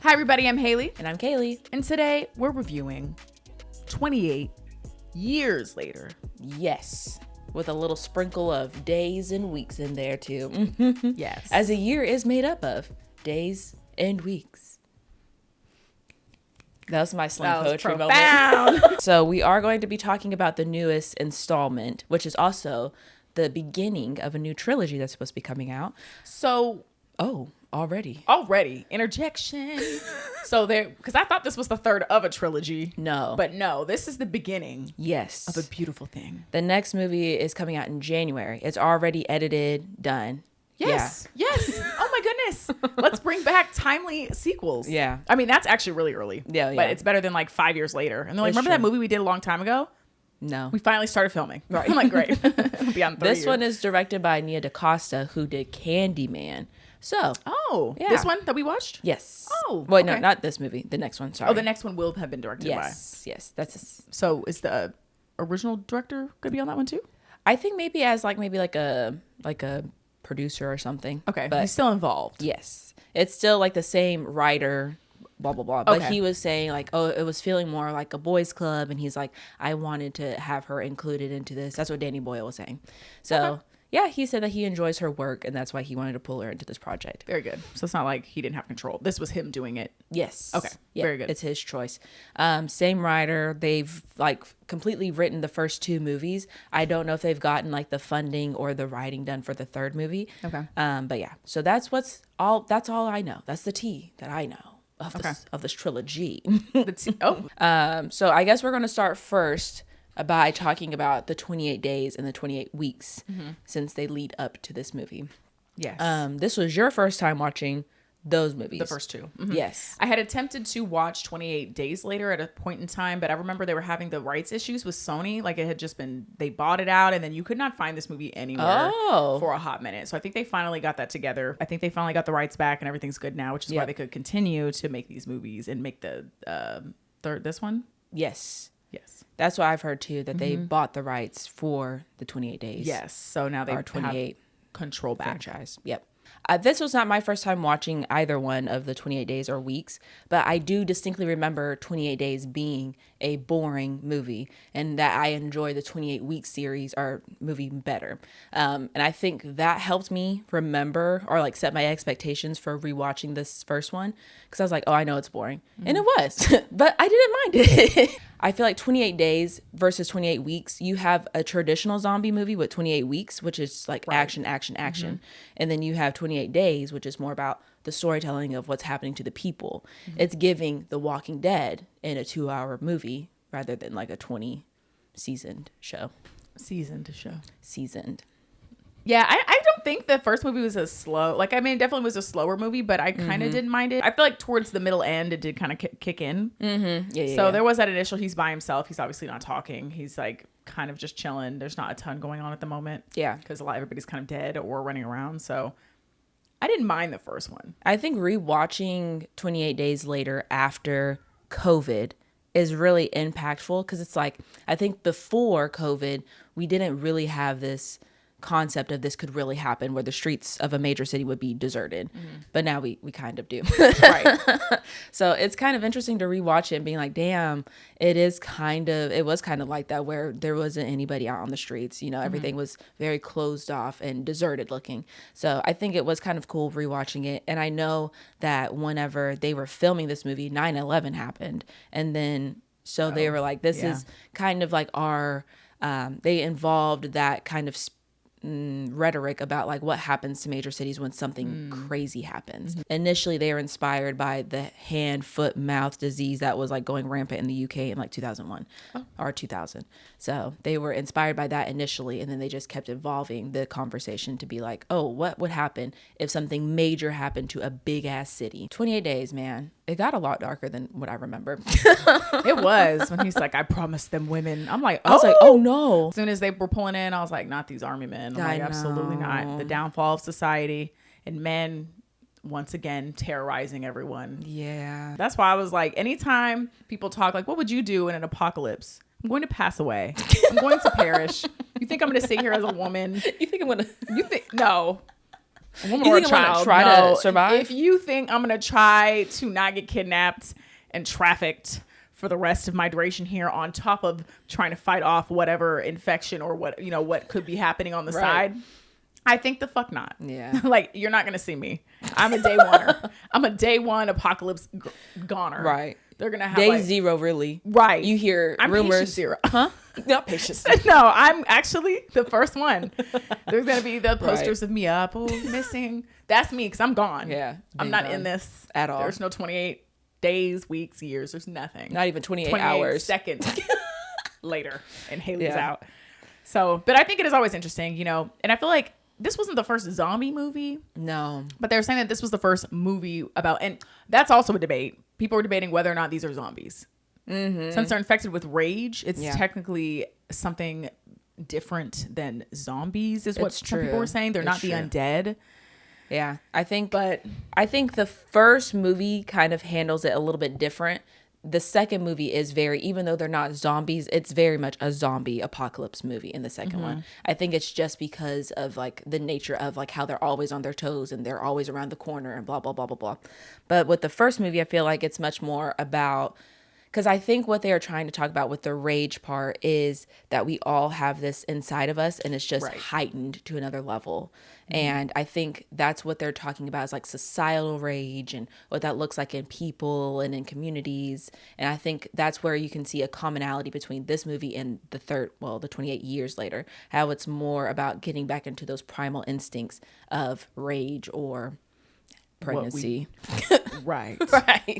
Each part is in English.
Hi, everybody. I'm Hayley. And I'm Kayli. And today we're reviewing 28 years later. Yes. With a little sprinkle of days and weeks in there, too. Yes. As a year is made up of days and weeks. That was my slang poetry moment. So we are going to be talking about the newest installment, which is also the beginning of a new trilogy that's supposed to be coming out. So... Oh, already. Interjection. So there, because I thought this was the third of a trilogy. No. But no, this is the beginning. Yes. Of a beautiful thing. The next movie is coming out in January. It's already edited, done. Yes. Yeah. Yes. Oh my goodness. Let's bring back timely sequels. Yeah. I mean, that's actually really early. Yeah. But it's better than like 5 years later. And they're like, It's remember true. that movie we did a long time ago? No. We finally started filming. Right. I'm like, great. It'll be on 3 This years. one is directed by Nia DaCosta, who did Candyman. So. Oh. Yeah. This one that we watched? Yes. Oh. Wait, okay. no, not this movie. The next one. Sorry. Oh, the next one will have been directed by. Yes. That's. So is the original director going to be on that one too? I think maybe as like a producer or something. Okay. But he's still involved. yes, it's still like the same writer. Blah blah blah. But Okay. he was saying like, oh, it was feeling more like a boys' club, and he's like, I wanted to have her included into this. That's what Danny Boyle was saying. So. Okay. Yeah, he said that he enjoys her work, and that's why he wanted to pull her into this project. Very good. So it's not like he didn't have control. This was him doing it. Yes. Okay. Yeah, Very good. It's his choice. Same writer. They've like completely written the first two movies. I don't know if they've gotten like the funding or the writing done for the third movie. Okay. But yeah, so that's all I know. That's the tea that I know of this trilogy. So I guess we're going to start first by talking about the 28 days and the 28 weeks since they lead up to this movie. Yes. This was your first time watching those movies. The first two. Mhm. Yes. I had attempted to watch 28 Days Later at a point in time, but I remember they were having the rights issues with Sony. Like it had just been, they bought it out and then you could not find this movie anywhere for a hot minute. So I think they finally got that together. I think they finally got the rights back and everything's good now, which is why they could continue to make these movies and make the this one. Yes. Yes. That's what I've heard too, that they bought the rights for the 28 days. Yes. So now they Our 28 have control back. franchise. Yep. This was not my first time watching either one of the 28 days or weeks, but I do distinctly remember 28 Days being a boring movie and that I enjoy the 28 Week series or movie better. And I think that helped me remember or like set my expectations for rewatching this first one because I was like, oh, I know it's boring. And it was, but I didn't mind it. I feel like 28 Days versus 28 Weeks, you have a traditional zombie movie with 28 weeks, which is like action. And then you have 28 Days, which is more about the storytelling of what's happening to the people. It's giving The Walking Dead in a 2-hour movie rather than like a 20-seasoned show. Seasoned. Yeah, I don't think the first movie was as slow. Like, I mean, it definitely was a slower movie, but I kind of didn't mind it. I feel like towards the middle end, it did kind of kick in. Yeah. So there was that initial, he's by himself. He's obviously not talking. He's like kind of just chilling. There's not a ton going on at the moment. Yeah. Because everybody's kind of dead or running around. So I didn't mind the first one. I think rewatching 28 Days Later after COVID is really impactful because it's like, I think before COVID, we didn't really have this concept of this could really happen where the streets of a major city would be deserted. But now we kind of do. Right. So it's kind of interesting to rewatch it and being like, damn, it was kind of like that where there wasn't anybody out on the streets. You know, everything was very closed off and deserted looking. So I think it was kind of cool rewatching it. And I know that whenever they were filming this movie, 9/11 happened. And then so they were like, this is kind of like our, they involved that kind of rhetoric about like what happens to major cities when something crazy happens. Initially, they were inspired by the hand, foot, mouth disease that was like going rampant in the UK in like 2001 or 2000. So they were inspired by that initially, and then they just kept evolving the conversation to be like, oh, what would happen if something major happened to a big ass city? 28 Days, man. It got a lot darker than what I remember. It was when he's like, I promised them women. I'm like, I was like, oh no. As soon as they were pulling in, I was like, not these army men. I'm I like, absolutely know. not. The downfall of society and men once again terrorizing everyone. Yeah. That's why I was like, anytime people talk like, what would you do in an apocalypse? I'm going to pass away. I'm going to perish. You think I'm going to sit here as a woman? You think I'm gonna? You think no? A woman or a child. Try No. to survive? If you think I'm going to try to not get kidnapped and trafficked for the rest of my duration here, on top of trying to fight off whatever infection or what could be happening on the side, I think the fuck not. Yeah. Like, you're not going to see me. I'm a day oneer. I'm a day one apocalypse goner. Right. They're going to have day zero, really. Right. You hear I'm rumors. Patient zero. Huh? Not patient zero. No, I'm actually the first one. There's going to be the posters of me up. Oh, missing. That's me because I'm gone. Yeah. I'm not in this at all. There's no 28 days, weeks, years. There's nothing. Not even 28 hours. Seconds later. And Hayley's out. So, but I think it is always interesting, and I feel like this wasn't the first zombie movie. No. But they're saying that this was the first movie about, and that's also a debate. People were debating whether or not these are zombies. Mm-hmm. Since they're infected with rage, it's technically something different than zombies, is what some people were saying. They're not the undead. Yeah, I think the first movie kind of handles it a little bit different. The second movie is even though they're not zombies, it's very much a zombie apocalypse movie in the second one. I think it's just because of like the nature of like how they're always on their toes and they're always around the corner and blah, blah, blah, blah, blah. But with the first movie, I feel like it's much more about, because I think what they are trying to talk about with the rage part is that we all have this inside of us and it's just heightened to another level. And I think that's what they're talking about is like societal rage and what that looks like in people and in communities. And I think that's where you can see a commonality between this movie and the 28 years later, how it's more about getting back into those primal instincts of rage or pregnancy. Right.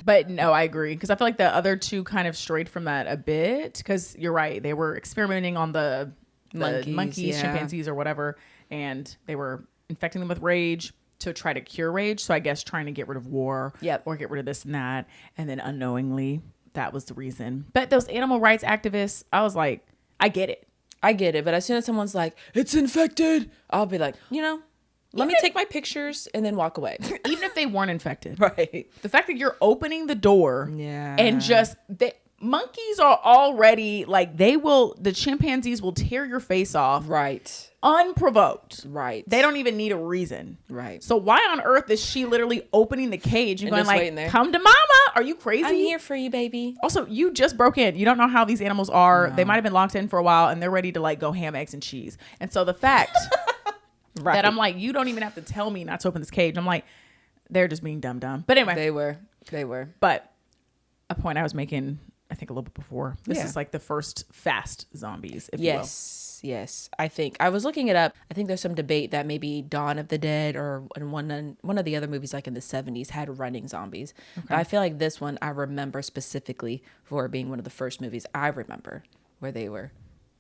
But no, I agree. Because I feel like the other two kind of strayed from that a bit. Because you're right. They were experimenting on the monkeys, chimpanzees or whatever. And they were infecting them with rage to try to cure rage. So I guess trying to get rid of war or get rid of this and that. And then unknowingly, that was the reason. But those animal rights activists, I was like, I get it. But as soon as someone's like, it's infected, I'll be like, let me take my pictures and then walk away. Even if they weren't infected. Right. The fact that you're opening the door and just... monkeys are already like the chimpanzees will tear your face off. Right. Unprovoked. Right. They don't even need a reason. Right. So why on earth is she literally opening the cage and going like, come to mama? Are you crazy? I'm here for you, baby. Also, you just broke in. You don't know how these animals are. No. They might have been locked in for a while and they're ready to like go ham, eggs, and cheese. And so the fact that I'm like, you don't even have to tell me not to open this cage. I'm like, they're just being dumb. But anyway. They were. But a point I was making, I think a little bit before. This is like the first fast zombies, if you will. Yes. I think I was looking it up. I think there's some debate that maybe Dawn of the Dead or one of the other movies like in the 70s had running zombies. Okay. But I feel like this one I remember specifically for being one of the first movies I remember where they were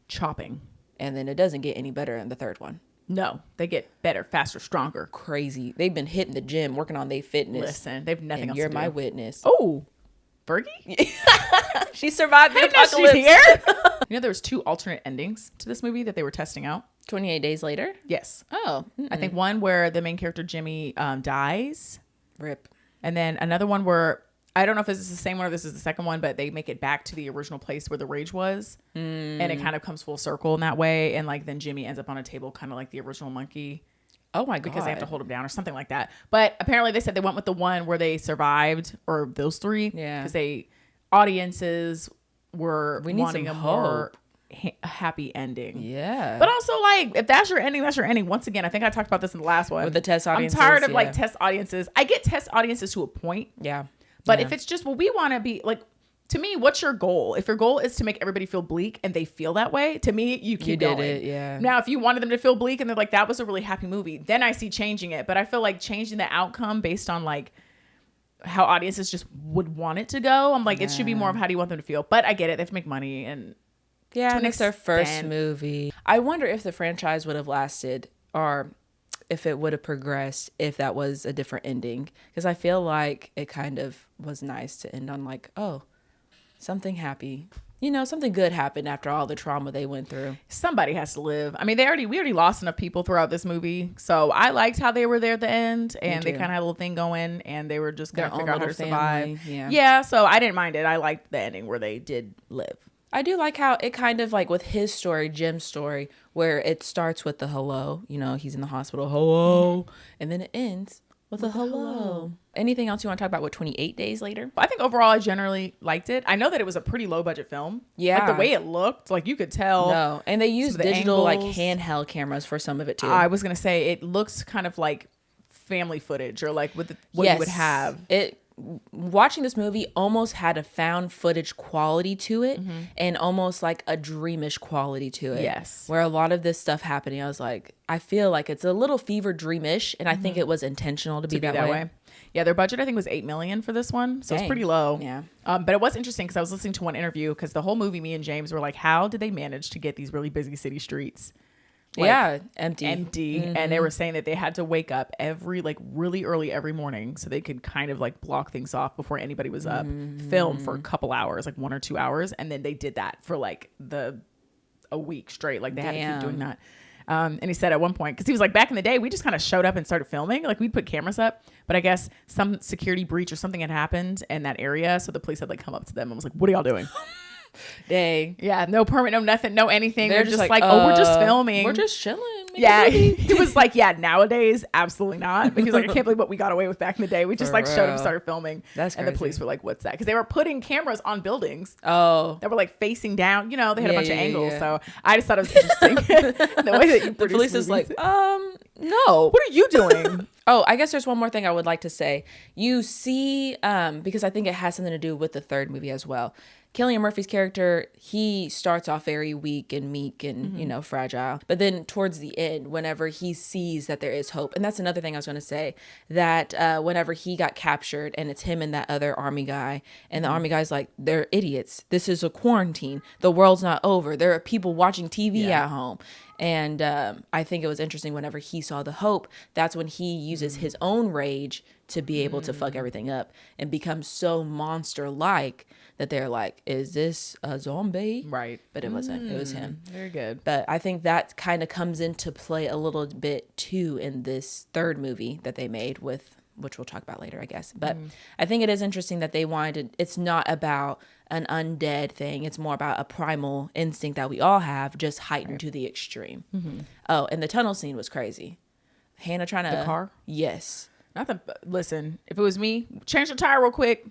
chopping. And then it doesn't get any better in the third one. No, they get better, faster, stronger. Crazy. They've been hitting the gym, working on their fitness. Listen, they've nothing else to do. You're my witness. Oh, Fergie? She survived the apocalypse. She's here. There was 2 alternate endings to this movie that they were testing out. 28 days later? Yes. Oh. I think one where the main character, Jimmy, dies. Rip. And then another one where, I don't know if this is the same one or this is the second one, but they make it back to the original place where the rage was. And it kind of comes full circle in that way. And like then Jimmy ends up on a table kind of like the original monkey. Oh my God. Because they have to hold him down or something like that. But apparently they said they went with the one where they survived, or those 3. Yeah. Because audiences were wanting a more happy ending. Yeah. But also like, if that's your ending, that's your ending. Once again, I think I talked about this in the last one. With the test audiences. I'm tired of like test audiences. I get test audiences to a point. Yeah. But if it's just, well, we want to be like, to me, what's your goal? If your goal is to make everybody feel bleak and they feel that way, to me, you keep going. You did it, yeah. Now, if you wanted them to feel bleak and they're like, that was a really happy movie, then I see changing it. But I feel like changing the outcome based on like how audiences just would want it to go. I'm like, it should be more of how do you want them to feel? But I get it. They have to make money. And and it's their first movie. I wonder if the franchise would have lasted or if it would have progressed if that was a different ending. Because I feel like it kind of was nice to end on like, oh, something happy. Something good happened after all the trauma they went through. Somebody has to live. I mean, we already lost enough people throughout this movie. So I liked how they were there at the end and they kind of had a little thing going and they were just going to figure out how to survive. Yeah. Yeah. So I didn't mind it. I liked the ending where they did live. I do like how it kind of like with his story, Jim's story, where it starts with the hello, you know, he's in the hospital, hello, and then it ends with a hello. Anything else you want to talk about with 28 Days Later? I think overall I generally liked it. I know that it was a pretty low budget film. Yeah. Like the way it looked, like you could tell. No. And they used digital like handheld cameras for some of it too. I was going to say it looks kind of like family footage or like what you would have. Watching this movie almost had a found footage quality to it and almost like a dreamish quality to it. Yes. Where a lot of this stuff happening, I was like, I feel like it's a little fever dreamish, and I think it was intentional to be that way. Yeah, their budget I think was $8 million for this one, so it's pretty low. Yeah. But it was interesting because I was listening to one interview because the whole movie, me and James were like, how did they manage to get these really busy city streets? Like, empty. And they were saying that they had to wake up really early every morning so they could kind of like block things off before anybody was up, film for a couple hours, like 1 or 2 hours, and then they did that for like a week straight. Like they had to keep doing that. And he said at one point, because he was like, back in the day we just kind of showed up and started filming, like we'd put cameras up, but I guess some security breach or something had happened in that area, so the police had like come up to them and was like, what are y'all doing? Yeah, no permit, no nothing, no anything. They're just like, oh, we're just filming, we're just chilling. Yeah. He was like, yeah, nowadays absolutely not, because like I can't believe what we got away with back in the day. We just like showed up, started filming. That's crazy. And the police were like, what's that? Because they were putting cameras on buildings that were like facing down, you know, they had a bunch of angles. So I just thought it was interesting the way that you the police is like, no, what are you doing? Oh, I guess there's one more thing I would like to say. You see, because I think it has something to do with the third movie as well. Cillian Murphy's character, he starts off very weak and meek and, you know, fragile. But then towards the end, whenever he sees that there is hope, and that's another thing I was going to say, that whenever he got captured and it's him and that other army guy, and the army guy's like, they're idiots. This is a quarantine. The world's not over. There are people watching TV at home. And I think it was interesting whenever he saw the hope, that's when he uses his own rage to be able to fuck everything up and become so monster-like that they're like, is this a zombie? Right. But it wasn't. It was him. Very good. But I think that kind of comes into play a little bit too in this third movie that they made with, which we'll talk about later, I guess. But I think it is interesting that they wanted to, it's not about an undead thing. It's more about a primal instinct that we all have, just heightened to the extreme. Oh, and the tunnel scene was crazy. Hannah trying to... The car? Yes. Listen, if it was me, change the tire real quick.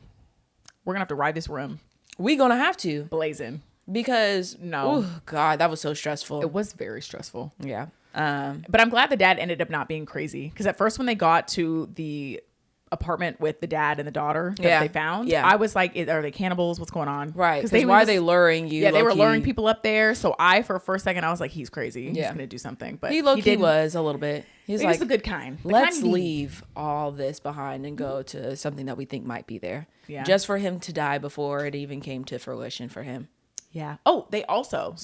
We're going to have to ride this room. We gonna have to. Blazing. Because, oh, God, that was so stressful. It was very stressful. Yeah. But I'm glad the dad ended up not being crazy. Because at first when they got to the apartment with the dad and the daughter that they found, I was like, are they cannibals? What's going on? Right. Because why are they luring you? Yeah, they were luring people up there. So for a first second, I was like, he's crazy. He's going to do something. But he was a little bit. He's like, the good kind. Let's leave all this behind and go to something that we think might be there. Yeah. Just for him to die before it even came to fruition for him. Yeah. Oh, they also,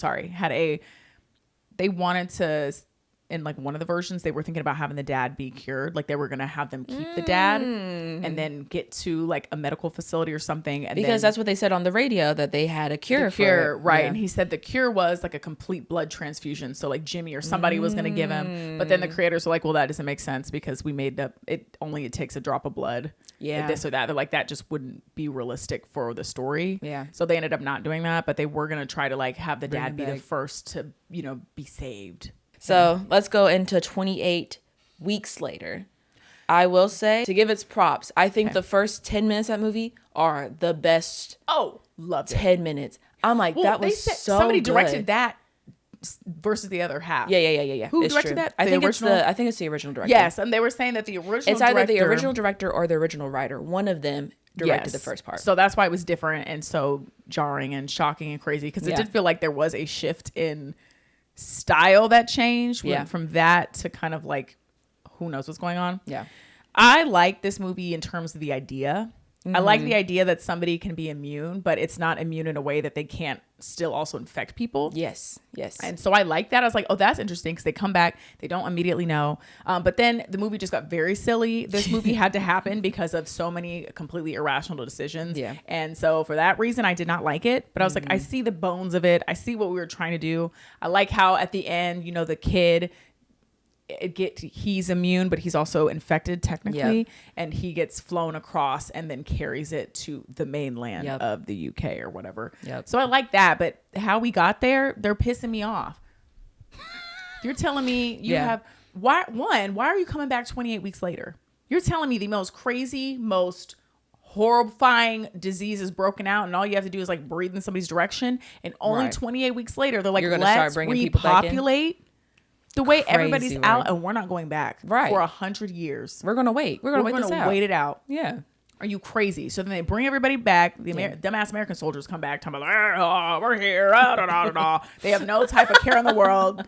they wanted to, in like one of the versions, they were thinking about having the dad be cured. Like they were going to have them keep the dad and then get to like a medical facility or something. And because that's what they said on the radio, that they had a cure for it. Right. Yeah. And he said the cure was like a complete blood transfusion. So like Jimmy or somebody was going to give him. But then the creators were like, well, that doesn't make sense because we made it takes a drop of blood. Yeah. This or that. They're like, that just wouldn't be realistic for the story. Yeah. So they ended up not doing that. But they were going to try to like have the dad be the first to, you know, be saved. So let's go into 28 weeks later. I will say, to give its props, I think the first 10 minutes of that movie are the best. Oh, loved 10 minutes. I'm like, that was so somebody good. Directed that versus the other half. Yeah. Who directed that? I think it's the original director. Yes, and they were saying that the original it's either the original director or the original writer. One of them directed the first part. So that's why it was different and so jarring and shocking and crazy, because it did feel like there was a shift in style that changed from that to kind of like who knows what's going on. Yeah. I like this movie in terms of the idea. I like the idea that somebody can be immune, but it's not immune in a way that they can't still also infect people. Yes. And so I like that. I was like, oh, that's interesting, because they come back, they don't immediately know. But then the movie just got very silly. This movie had to happen because of so many completely irrational decisions. Yeah. And so for that reason, I did not like it. But I was like, I see the bones of it. I see what we were trying to do. I like how at the end, you know, the kid he's immune, but he's also infected technically, and he gets flown across and then carries it to the mainland of the UK or whatever. So I like that, but how we got there, they're pissing me off. You're telling me you have why are you coming back 28 weeks later? You're telling me the most crazy, most horrifying disease is broken out, and all you have to do is like breathe in somebody's direction, and only 28 weeks later they're like, let's repopulate. The way everybody's out, and we're not going back for 100 years. We're gonna wait. We're gonna wait it out. Yeah. Are you crazy? So then they bring everybody back. The dumbass American soldiers come back, talking about, we're here. They have no type of care in the world,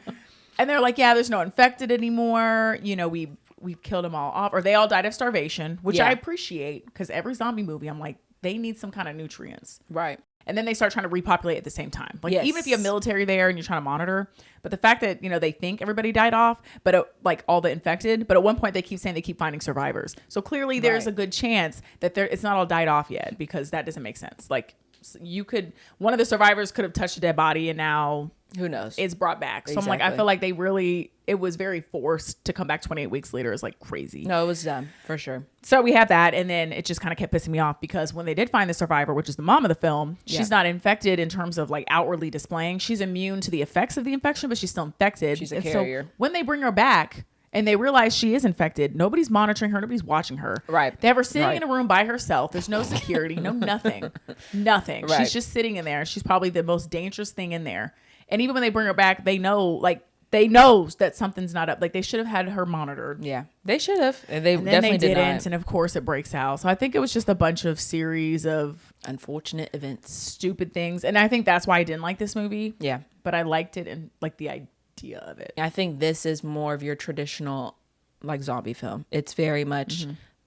and they're like, there's no infected anymore. You know, we've killed them all off, or they all died of starvation, which I appreciate, because every zombie movie, I'm like, they need some kind of nutrients, right? And then they start trying to repopulate at the same time. Like, even if you have military there and you're trying to monitor, but the fact that, they think everybody died off, but like all the infected, but at one point they keep saying they keep finding survivors. So clearly there's a good chance that it's not all died off yet, because that doesn't make sense. Like, one of the survivors could have touched a dead body, and now who knows? It's brought back. So I'm like, I feel like it was very forced to come back 28 weeks later. Is like crazy. No, it was dumb for sure. So we have that, and then it just kind of kept pissing me off, because when they did find the survivor, which is the mom of the film, she's not infected in terms of like outwardly displaying. She's immune to the effects of the infection, but she's still infected. She's a carrier. So when they bring her back and they realize she is infected, nobody's monitoring her, nobody's watching her. Right. They have her sitting in a room by herself. There's no security, no nothing. Nothing. Right. She's just sitting in there. She's probably the most dangerous thing in there. And even when they bring her back, they know that something's not up. Like, they should have had her monitored. Yeah, they should have. And they definitely didn't. Not. And of course it breaks out. So I think it was just a bunch of series of unfortunate events, stupid things. And I think that's why I didn't like this movie. Yeah. But I liked it, and like the idea of it. I think this is more of your traditional like zombie film. It's very much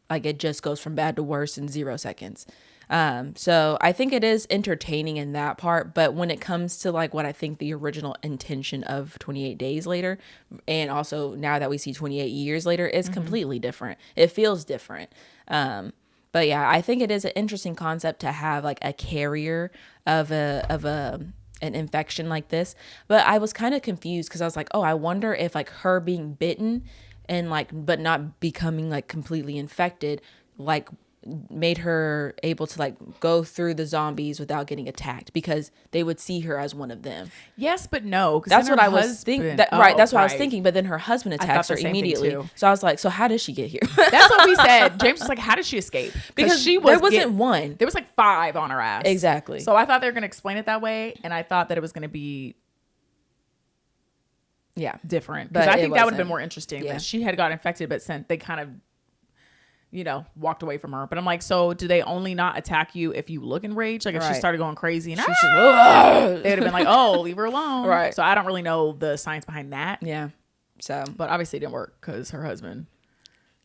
like it just goes from bad to worse in 0 seconds. So I think it is entertaining in that part, but when it comes to like what I think the original intention of 28 Days Later, and also now that we see 28 years later, is completely different. It feels different. But yeah, I think it is an interesting concept to have like a carrier of an infection like this. But I was kind of confused, because I was like, oh, I wonder if like her being bitten and like, but not becoming like completely infected, like made her able to like go through the zombies without getting attacked, because they would see her as one of them. Yes, but no. That's what I was thinking. Right. That's what I was thinking. But then her husband attacks her immediately. So I was like, so how did she get here? That's what we said. James was like, how did she escape? Because there wasn't one. There was like 5 on her ass. Exactly. So I thought they were going to explain it that way. And I thought that it was going to be different. Because I think that would have been more interesting. That she had got infected, but they kind of walked away from her. But I'm like, so do they only not attack you if you look enraged? Like, if she started going crazy and they would have been like, oh, leave her alone. Right. So I don't really know the science behind that. Yeah. So, but obviously it didn't work, because her husband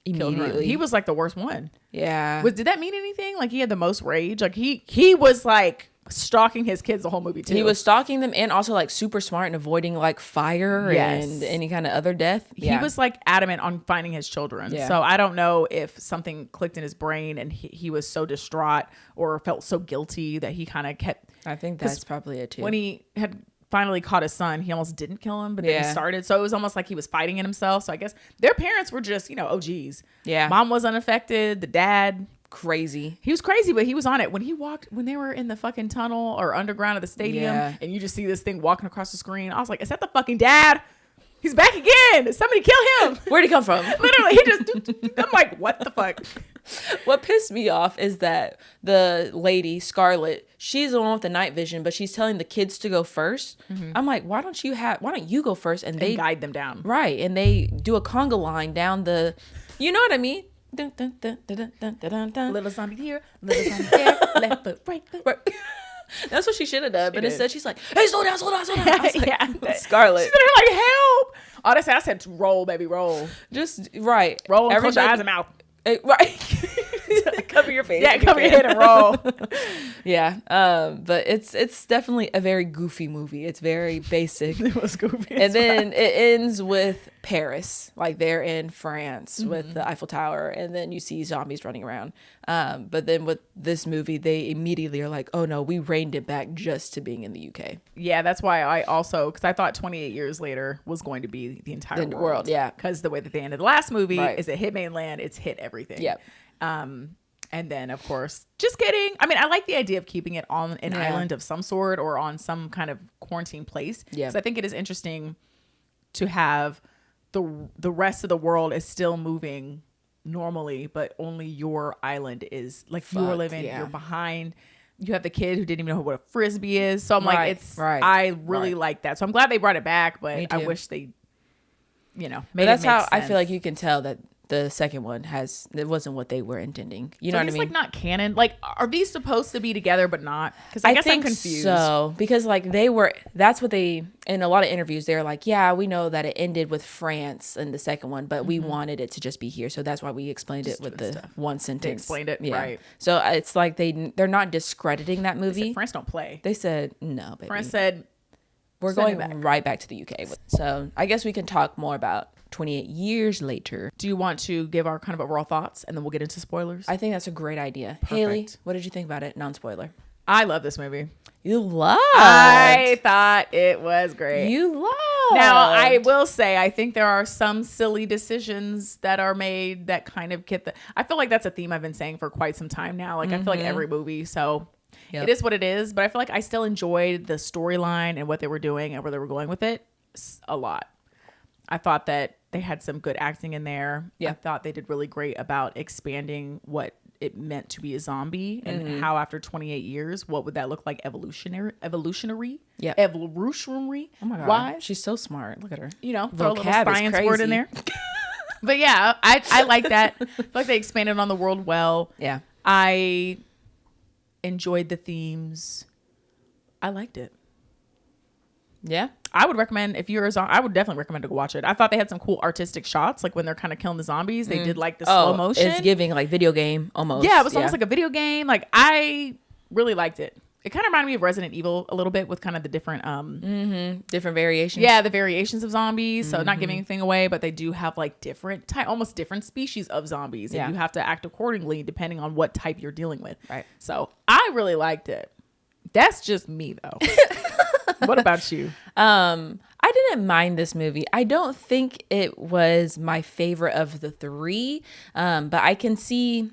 immediately, he was like the worst one. Yeah. Did that mean anything? Like, he had the most rage. Like, he was like stalking his kids the whole movie too. He was stalking them, and also like super smart and avoiding like fire and any kind of other death. He was like adamant on finding his children. So I don't know if something clicked in his brain and he was so distraught or felt so guilty that he kind of kept. I think that's probably it too. When he had finally caught his son, he almost didn't kill him, but then he started. So it was almost like he was fighting in himself. So I guess their parents were just, OGs. Yeah. Mom was unaffected. The dad, crazy. He was crazy, but he was on it. When they were in the fucking tunnel or underground of the stadium, and you just see this thing walking across the screen, I was like, is that the fucking dad? He's back again. Somebody kill him. Where'd he come from? Literally, he just, I'm like, what the fuck? What pissed me off is that the lady, Scarlett, she's the one with the night vision, but she's telling the kids to go first. I'm like, why don't you go first? And they guide them down. Right. And they do a conga line down the, you know what I mean? Dun, dun, dun, dun, dun, dun, dun. Little zombie here, little zombie there, left foot, right foot. That's what she should have done. But instead she's like, hey, slow down. I was like, Scarlett. She's in there like, help. Honestly, I said roll, baby, roll. Just, right. Roll and close your eyes and mouth. Right. Cover your face. Yeah, cover your head and roll. Yeah. But it's definitely a very goofy movie. It's very basic. It was goofy. And then it ends with Paris, like they're in France with the Eiffel Tower, and then you see zombies running around. But then with this movie, they immediately are like, oh no, we reined it back just to being in the UK. Yeah, that's why I also, because I thought 28 years later was going to be the entire world. Yeah. Because the way that they ended the last movie Right. is it hit mainland, it's hit everything. Yep. And then, of course, just kidding. I mean, I like the idea of keeping it on an island of some sort or on some kind of quarantine place. Yeah. Because I think it is interesting to have the rest of the world is still moving normally, but only your island is like you're living, you're behind. You have the kid who didn't even know what a frisbee is. So I'm like, it's, I really like that. So I'm glad they brought it back, but I wish they, made that's it how sense. I feel like you can tell that the second one it wasn't what they were intending. You know what I mean? Like not canon. Like, are these supposed to be together but not? Because I guess think I'm confused. So because like that's what they, in a lot of interviews, they're like, yeah, we know that it ended with France in the second one, but we wanted it to just be here. So that's why we explained it with the one sentence. They explained it, right. So it's like they're not discrediting that movie. France don't play. They said, no, baby. France said, we're going right back to the UK. So I guess we can talk more about 28 years later. Do you want to give our kind of overall thoughts and then we'll get into spoilers? I think that's a great idea. Perfect. Hayley, what did you think about it? Non-spoiler. I love this movie. You loved. I thought it was great. You loved. Now, I will say, I think there are some silly decisions that are made that kind of get I feel like that's a theme I've been saying for quite some time now. Like, I feel like every movie, so it is what it is. But I feel like I still enjoyed the storyline and what they were doing and where they were going with it a lot. I thought that they had some good acting in there. Yeah. I thought they did really great about expanding what it meant to be a zombie and how after 28 years, what would that look like evolutionary? Yeah. Evolutionary. Oh my God. Wise. She's so smart. Look at her. Throw a little science word in there. But yeah, I like that. I feel like they expanded on the world well. Yeah. I enjoyed the themes. I liked it. Yeah. I would recommend I would definitely recommend to go watch it. I thought they had some cool artistic shots, like when they're kind of killing the zombies. They did like the slow motion. It's giving like video game almost. Yeah, it was almost like a video game. Like I really liked it. It kind of reminded me of Resident Evil a little bit with kind of the different different variations. Yeah, the variations of zombies. So not giving anything away, but they do have like almost different species of zombies, and you have to act accordingly depending on what type you're dealing with. Right. So I really liked it. That's just me though. What about you? I didn't mind this movie. I don't think it was my favorite of the three, but I can see.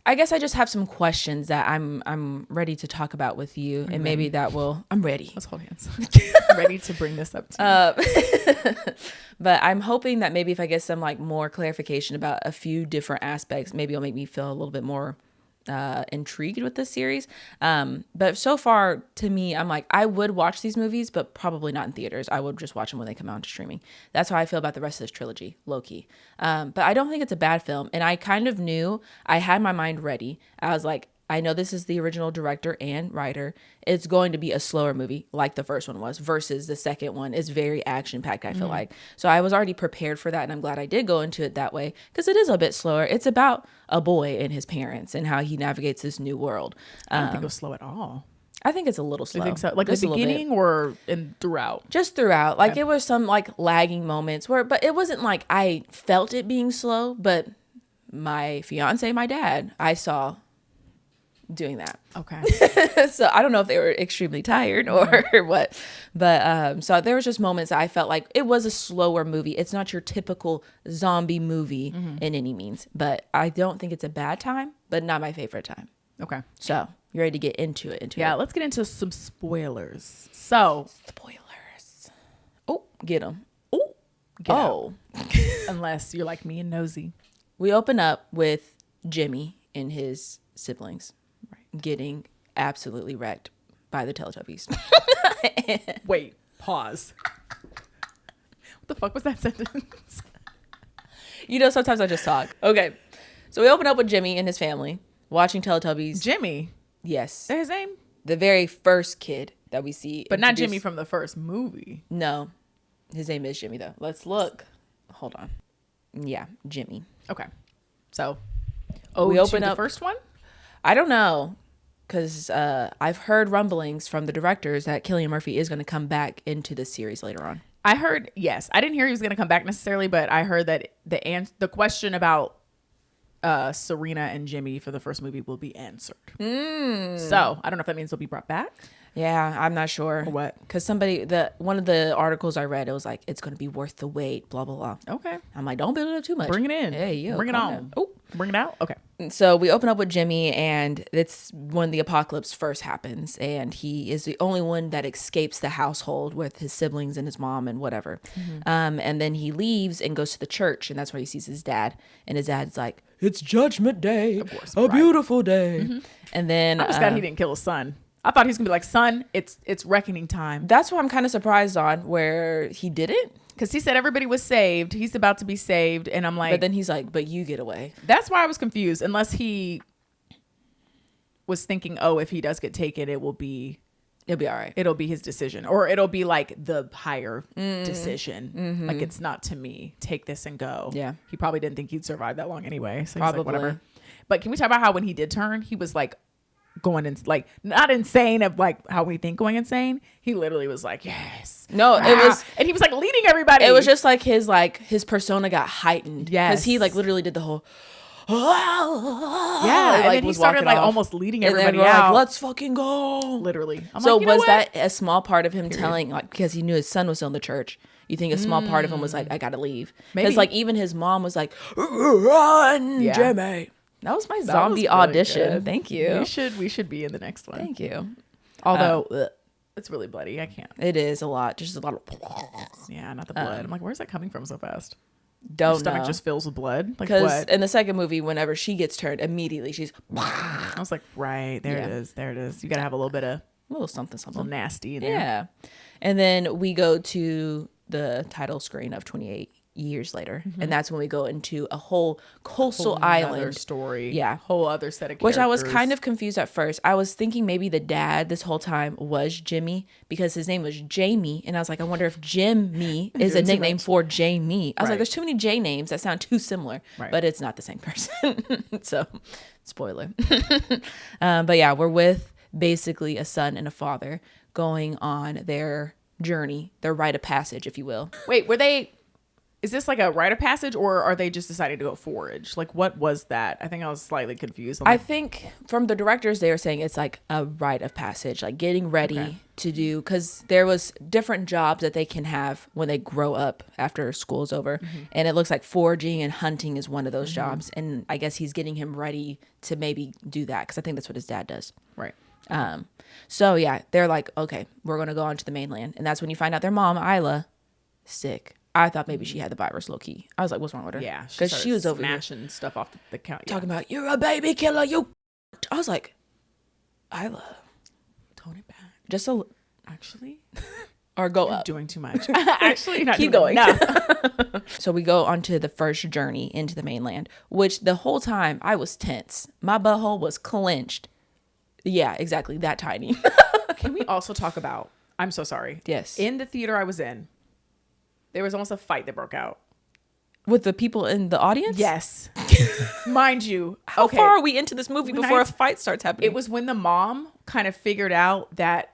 I guess I just have some questions that I'm ready to talk about with you, and maybe that will. I'm ready. Let's hold hands. I'm ready to bring this up to you. But I'm hoping that maybe if I get some like more clarification about a few different aspects, maybe it'll make me feel a little bit more intrigued with this series. But so far to me, I'm like, I would watch these movies, but probably not in theaters. I would just watch them when they come out to streaming. That's how I feel about the rest of this trilogy, low-key. But I don't think it's a bad film. And I kind of knew, I had my mind ready. I was like, I know this is the original director and writer. It's going to be a slower movie like the first one was versus the second one is very action packed, I feel like. So I was already prepared for that. And I'm glad I did go into it that way because it is a bit slower. It's about a boy and his parents and how he navigates this new world. I don't think it was slow at all. I think it's a little slow. You think so? Like just the beginning or throughout? Just throughout. Like it was some like lagging moments but it wasn't like I felt it being slow, but my fiance, my dad, I saw doing that. Okay. So I don't know if they were extremely tired or what, but so there was just moments that I felt like it was a slower movie. It's not your typical zombie movie in any means, but I don't think it's a bad time, but not my favorite time. Okay. So you ready to get into it? Let's get into some spoilers. So spoilers. Oh, get them. Unless you're like me and nosy. We open up with Jimmy and his siblings getting absolutely wrecked by the Teletubbies. Wait, pause. What the fuck was that sentence? Sometimes I just talk. Okay. So we open up with Jimmy and his family watching Teletubbies. Jimmy? Yes. Is that his name? The very first kid that we see. But not Jimmy from the first movie. No. His name is Jimmy, though. Let's look. Hold on. Yeah, Jimmy. Okay. So we open the up first one. I don't know, because I've heard rumblings from the directors that Cillian Murphy is going to come back into the series later on. I heard, yes. I didn't hear he was going to come back necessarily, but I heard that the question about Serena and Jimmy for the first movie will be answered. So I don't know if that means they'll be brought back. Yeah, I'm not sure. Or what? Because one of the articles I read, it was like, it's going to be worth the wait, blah, blah, blah. Okay. I'm like, don't build it up too much. Bring it in. Hey, yo. Bring it on. Oh, bring it out. Okay. So we open up with Jimmy, and it's when the apocalypse first happens, and he is the only one that escapes the household with his siblings and his mom and whatever. And then he leaves and goes to the church, and that's where he sees his dad. And his dad's like, it's Judgment Day, a beautiful day. And then I'm just glad he didn't kill his son. I thought he was gonna be like, son, it's reckoning time. That's what I'm kind of surprised on, where he didn't. Because he said everybody was saved. He's about to be saved. And I'm like... But then he's like, but you get away. That's why I was confused. Unless he was thinking, oh, if he does get taken, it'll be all right. It'll be his decision. Or it'll be like the higher decision. Like, it's not to me. Take this and go. Yeah. He probably didn't think he'd survive that long anyway. So probably. he's like, whatever. But can we talk about how when he did turn, he was like... going in, like, not insane of like how we think going insane. He literally was like, yes. No, it was, and he was like leading everybody. It was just like his persona got heightened. Yes, because he like literally did the whole yeah, and then he started like almost leading everybody out. Like, let's fucking go. Literally. So like, was that a small part of him telling, like, because he knew his son was still in the church? You think a small part of him was like, I gotta leave? Because like even his mom was like, run, Jimmy. That was my zombie audition. Good. Thank you. We should be in the next one. Thank you. Although it's really bloody. I can't. It is a lot. Just a lot of. Yeah, not the blood. I'm like, where's that coming from so fast? Don't Your stomach know. just fills with blood. Like because in the second movie, whenever she gets turned, immediately she's. I was like, right there it is. There it is. You gotta have a little bit of a little something, a little nasty in there. Yeah, and then we go to the title screen of 28 years later, and that's when we go into a whole coastal island story. Yeah, whole other set of characters. Which I was kind of confused at first. I was thinking maybe the dad this whole time was Jimmy because his name was Jamie, and I was like, I wonder if Jimmy is a nickname for Jamie. I was like, there's too many J names that sound too similar, but it's not the same person. So, spoiler. But yeah, we're with basically a son and a father going on their journey, their rite of passage, if you will. Wait, is this like a rite of passage, or are they just deciding to go forage? Like, what was that? I think I was slightly confused. I think from the directors, they were saying it's like a rite of passage, like getting ready to do, because there was different jobs that they can have when they grow up after school's over. And it looks like foraging and hunting is one of those jobs. And I guess he's getting him ready to maybe do that, because I think that's what his dad does. Right. So yeah, they're like, okay, we're going to go on to the mainland. And that's when you find out their mom, Isla, sick. I thought maybe she had the virus low key. I was like, what's wrong with her? Yeah. Because she was over smashing stuff off the count. Talking about, you're a baby killer, you. I was like, Isla. Tone it back. Just a. Actually. Or go You're up. doing too much. Actually, not keep going. No. So we go onto the first journey into the mainland, which the whole time I was tense. My butthole was clenched. Yeah, exactly. That tiny. Can we also talk about, I'm so sorry. Yes. In the theater I was in, there was almost a fight that broke out. With the people in the audience? Yes. Mind you. How far are we into this movie before a fight starts happening? It was when the mom kind of figured out that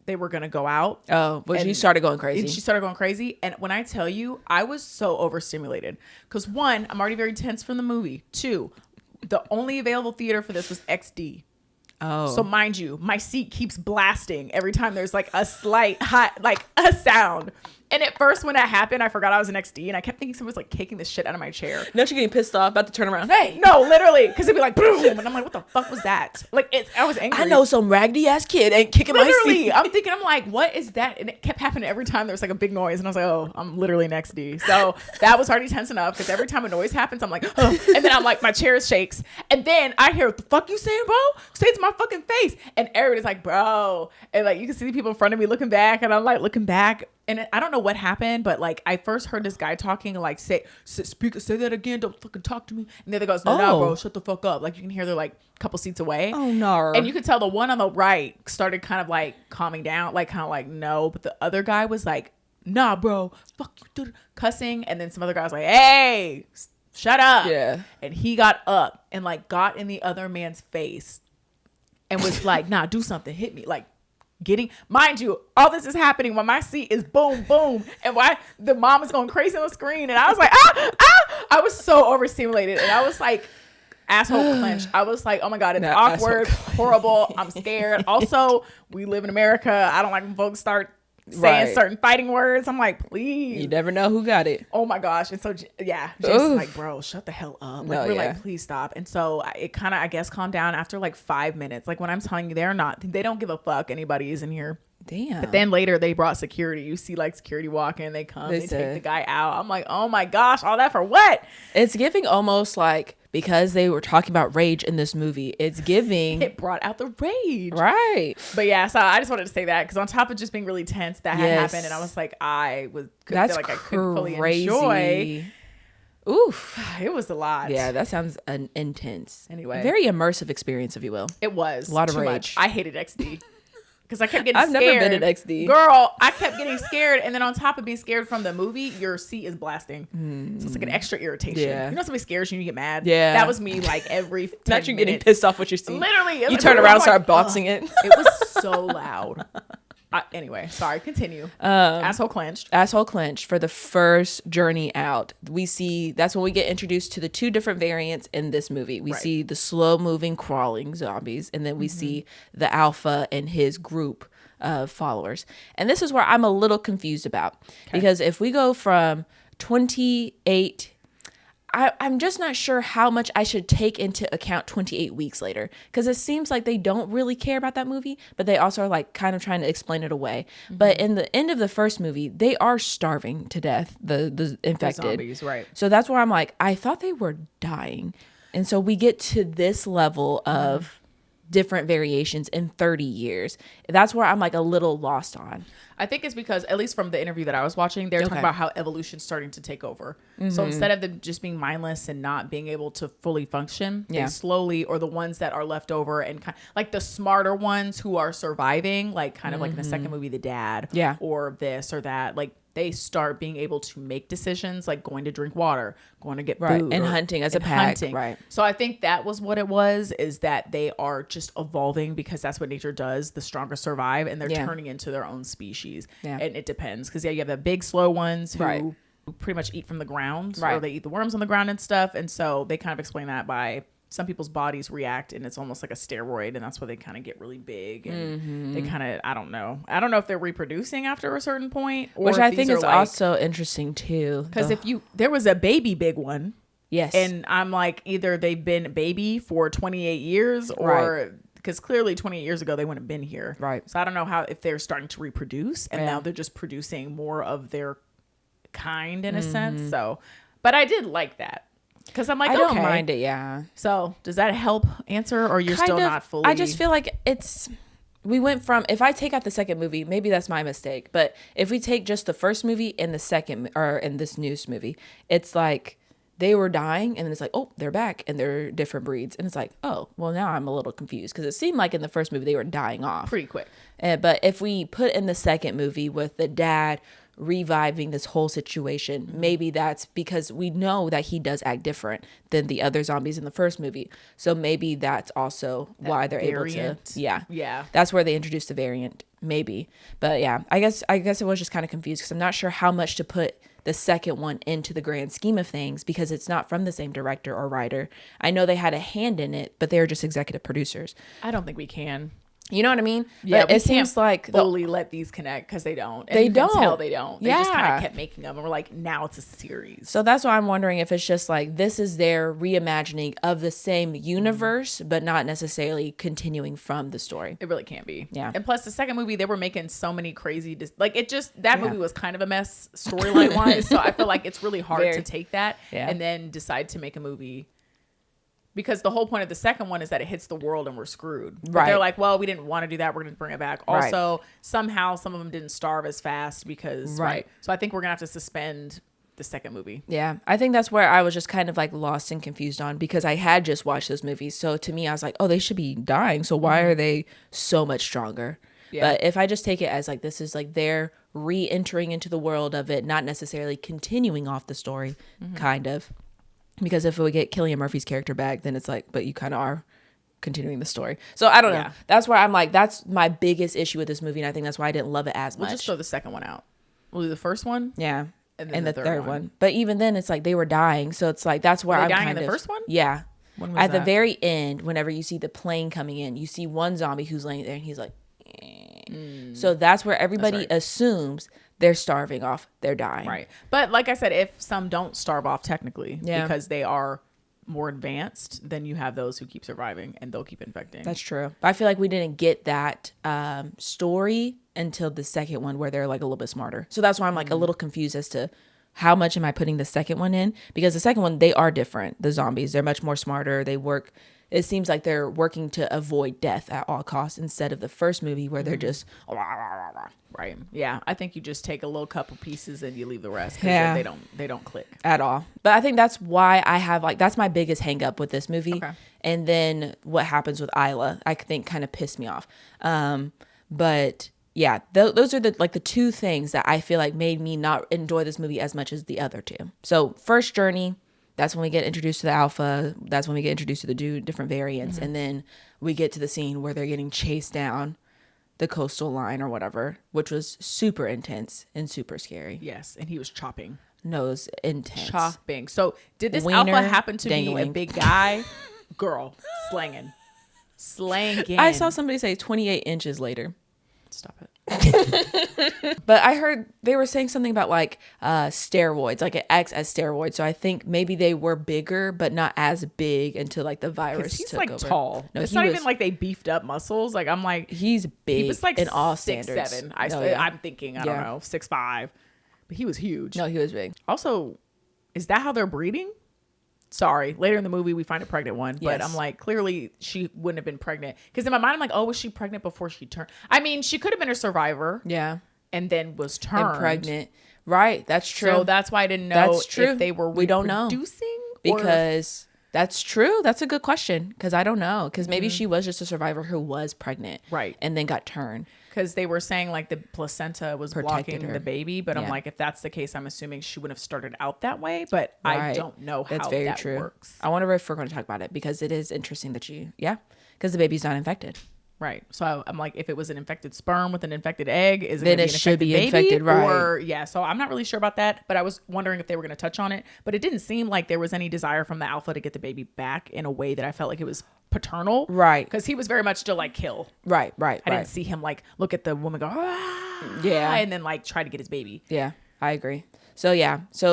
they were going to go out. Oh, but she started going crazy. She started going crazy. And when I tell you, I was so overstimulated. Because one, I'm already very tense from the movie. Two, the only available theater for this was XD. Oh. So mind you, my seat keeps blasting every time there's like a slight like a sound. And at first when that happened, I forgot I was in XD and I kept thinking someone was like kicking the shit out of my chair. Now she's getting pissed off, about to turn around. Hey, no, literally, because it'd be like boom, and I'm like, what the fuck was that? Like, I was angry. I know some raggedy ass kid ain't kicking my seat. I'm thinking, I'm like, what is that? And it kept happening every time there was like a big noise, and I was like, oh, I'm literally in XD. So that was already tense enough because every time a noise happens, I'm like, oh. And then I'm like, my chair shakes, and then I hear, what the fuck you saying, bro? Say it to my fucking face, and everybody's like, bro, and like you can see the people in front of me looking back, and I'm like looking back. And I don't know what happened, but like I first heard this guy talking like, say that again, don't fucking talk to me. And the other goes, no, bro, shut the fuck up. Like you can hear they're like a couple seats away. Oh no. And you could tell the one on the right started kind of like calming down, like kind of like no, but the other guy was like, nah, bro, fuck you, dude, cussing. And then some other guy was like, hey, shut up. Yeah. And he got up and like got in the other man's face and was like, nah, do something, hit me. Like, mind you, all this is happening while my seat is boom, boom. And why the mom is going crazy on the screen. And I was like, I was so overstimulated. And I was like, asshole clenched. I was like, oh my God, it's awkward, horrible. I'm scared. Also, we live in America. I don't like when folks start saying certain fighting words. I'm like, please. You never know who got it. Oh my gosh. And so, yeah, Jason's like, bro, shut the hell up. Like, we're like, please stop. And so it kind of, I guess, calmed down after like 5 minutes. Like when I'm telling you, they don't give a fuck anybody is in here. Damn. But then later they brought security. You see like security walking, they come, they take the guy out. I'm like, oh my gosh, all that for what? It's giving almost like, because they were talking about rage in this movie, it's giving. It brought out the rage. Right. But yeah, so I just wanted to say that because on top of just being really tense, that had happened. And I was like, couldn't feel like I couldn't fully enjoy. Oof. It was a lot. Yeah, that sounds intense. Anyway. Very immersive experience, if you will. It was. A lot of too rage. Much. I hated XD. Because I kept getting scared. I've never been in XD. Girl, I kept getting scared. And then on top of being scared from the movie, your seat is blasting. So it's like an extra irritation. Yeah. You know somebody scares you and you get mad? Yeah. That was me like every 10 Not you minutes. getting pissed off with your seat. Literally. You turn around and start boxing it. It was so loud. Anyway, sorry. Continue. Asshole clenched. Asshole clenched for the first journey out. We see, that's when we get introduced to the two different variants in this movie. We see the slow moving crawling zombies, and then we see the alpha and his group of followers. And this is where I'm a little confused about, because if we go from 28, I'm just not sure how much I should take into account 28 weeks later, because it seems like they don't really care about that movie, but they also are like kind of trying to explain it away. But in the end of the first movie, they are starving to death, the infected. The zombies, right. So that's where I'm like, I thought they were dying. And so we get to this level of different variations in 30 years. That's where I'm like a little lost on. I think it's because, at least from the interview that I was watching, they're talking about how evolution's starting to take over. So instead of them just being mindless and not being able to fully function, they slowly, or the ones that are left over and kind of, like the smarter ones who are surviving, like kind of like in the second movie, the dad, or this or that, like they start being able to make decisions, like going to drink water, going to get food, and hunting as a pack. Right. So I think that was what it was, is that they are just evolving, because that's what nature does. The stronger survive, and they're turning into their own species. And it depends, because you have the big slow ones who pretty much eat from the ground, or they eat the worms on the ground and stuff. And so they kind of explain that by some people's bodies react, and it's almost like a steroid, and that's why they kind of get really big, and they kind of, I don't know if they're reproducing after a certain point, or which I think is like, also interesting too, because there was a baby big one, and I'm like, either they've been baby for 28 years, or because clearly 28 years ago they wouldn't have been here, so I don't know if they're starting to reproduce, and now they're just producing more of their kind in a sense. So, but I did like that. Because I'm like, I don't mind it, yeah. So does that help answer, or you're still not fully? I just feel like we went from, if I take out the second movie, maybe that's my mistake, but if we take just the first movie and the second, or in this news movie, it's like they were dying, and then it's like, oh, they're back, and they're different breeds, and it's like, oh, well, now I'm a little confused, because it seemed like in the first movie they were dying off pretty quick. But if we put in the second movie with the dad reviving this whole situation, maybe that's because we know that he does act different than the other zombies in the first movie, so maybe that's also why they're variant. Able to that's where they introduced the variant, maybe. But yeah, I guess it was just kind of confused, because I'm not sure how much to put the second one into the grand scheme of things, because it's not from the same director or writer. I know they had a hand in it, but they were just executive producers. I don't think we can. You know what I mean? Yeah, but it seems like fully let these connect, because they don't. And they don't. Tell they don't. They just kind of kept making them, and we're like, now it's a series. So that's why I'm wondering if it's just like this is their reimagining of the same universe, but not necessarily continuing from the story. It really can't be. Yeah. And plus, the second movie, they were making so many crazy, that movie was kind of a mess storyline wise. So I feel like it's really hard to take that and then decide to make a movie. Because the whole point of the second one is that it hits the world and we're screwed. But they're like, well, we didn't want to do that. We're going to bring it back. Also, somehow some of them didn't starve as fast because, So I think we're going to have to suspend the second movie. Yeah. I think that's where I was just kind of like lost and confused on, because I had just watched those movies. So to me, I was like, oh, they should be dying. So why are they so much stronger? Yeah. But if I just take it as like, this is like they're re-entering into the world of it, not necessarily continuing off the story, kind of. Because if we get Cillian Murphy's character back, then it's like, but you kind of are continuing the story. So I don't know. That's why I'm like, that's my biggest issue with this movie. And I think that's why I didn't love it as much. We'll just throw the second one out. We'll do the first one. Yeah. And then the third one. But even then it's like they were dying. So it's like, that's where I'm dying in the first one? Yeah. When was At the very end, whenever you see the plane coming in, you see one zombie who's laying there and he's like, so that's where everybody assumes they're starving off. They're dying. Right. But like I said, if some don't starve off technically because they are more advanced, then you have those who keep surviving and they'll keep infecting. That's true. But I feel like we didn't get that story until the second one where they're like a little bit smarter. So that's why I'm like a little confused as to how much am I putting the second one in? Because the second one, they are different. The zombies, they're much more smarter. They work. It seems like they're working to avoid death at all costs instead of the first movie where they're just right. Yeah, I think you just take a little couple pieces and you leave the rest because they don't click at all. But I think that's why I have like that's my biggest hang up with this movie. Okay. And then what happens with Isla, I think kind of pissed me off. But yeah, those are the two things that I feel like made me not enjoy this movie as much as the other two. So first journey. That's when we get introduced to the alpha. That's when we get introduced to the different variants. And then we get to the scene where they're getting chased down the coastal line or whatever, which was super intense and super scary. Yes. And he was chopping. No, it was intense. Chopping. So did this alpha happen to be a big guy? Girl. Slanging. I saw somebody say 28 inches later. Stop it. But I heard they were saying something about like steroids, like it acts as steroids. So I think maybe they were bigger, but not as big until like the virus he's took like over. Tall. No, it's not even like they beefed up muscles. Like I'm like he's big. He was like in all 6'7". standards. I'm thinking I don't know 6'5", but he was huge. No, he was big. Also, is that how they're breeding? Sorry, later in the movie we find a pregnant one, but I'm like, clearly she wouldn't have been pregnant because in my mind I'm like, oh, was she pregnant before she turned? I mean, she could have been a survivor, and then was turned and pregnant, right? That's true. So that's why I didn't know if they were we don't know because that's true. That's a good question because I don't know because maybe she was just a survivor who was pregnant, right, and then got turned. Because they were saying like the placenta was blocking the baby, but I'm like, if that's the case, I'm assuming she wouldn't have started out that way. But I don't know how that works. I wonder if we're going to talk about it because it is interesting that because the baby's not infected. Right. So I'm like, if it was an infected sperm with an infected egg, is it then it should be infected, right? Or so I'm not really sure about that. But I was wondering if they were going to touch on it. But it didn't seem like there was any desire from the alpha to get the baby back in a way that I felt like it was paternal, right? Because he was very much still like kill, right. I didn't see him like look at the woman go and then like try to get his baby. I agree. So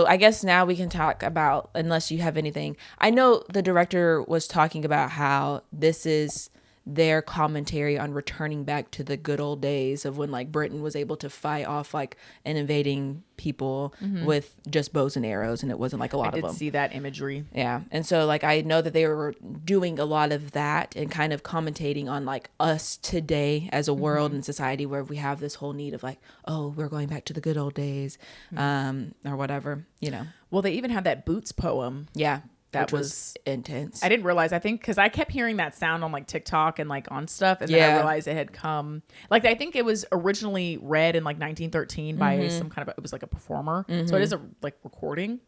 I guess now we can talk about, unless you have anything. I know the director was talking about how this is their commentary on returning back to the good old days of when like Britain was able to fight off like an invading people with just bows and arrows, and it wasn't like a lot of them. I did see that imagery. Yeah. And so like I know that they were doing a lot of that and kind of commentating on like us today as a world and society where we have this whole need of like, oh, we're going back to the good old days, or whatever, Well, they even had that Boots poem. Yeah. That was intense. I didn't realize, I think, because I kept hearing that sound on like TikTok and like on stuff. And then I realized it had come, like, I think it was originally read in like 1913 by some kind of, it was like a performer. So it is a like recording.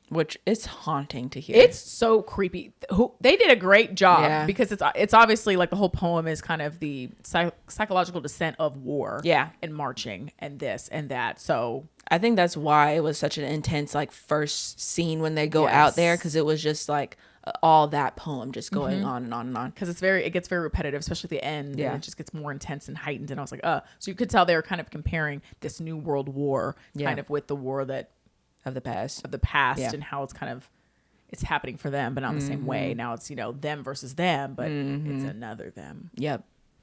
Which is haunting to hear. It's so creepy. They did a great job because it's obviously like the whole poem is kind of the psychological descent of war. And marching and this and that. So I think that's why it was such an intense like first scene when they go out there, because it was just like all that poem just going on and on and on. Because it gets very repetitive, especially at the end. And it just gets more intense and heightened. And I was like, so you could tell they were kind of comparing this new world war kind of with the war of the past and how it's kind of it's happening for them, but not the same way. Now it's them versus them, but it's another them.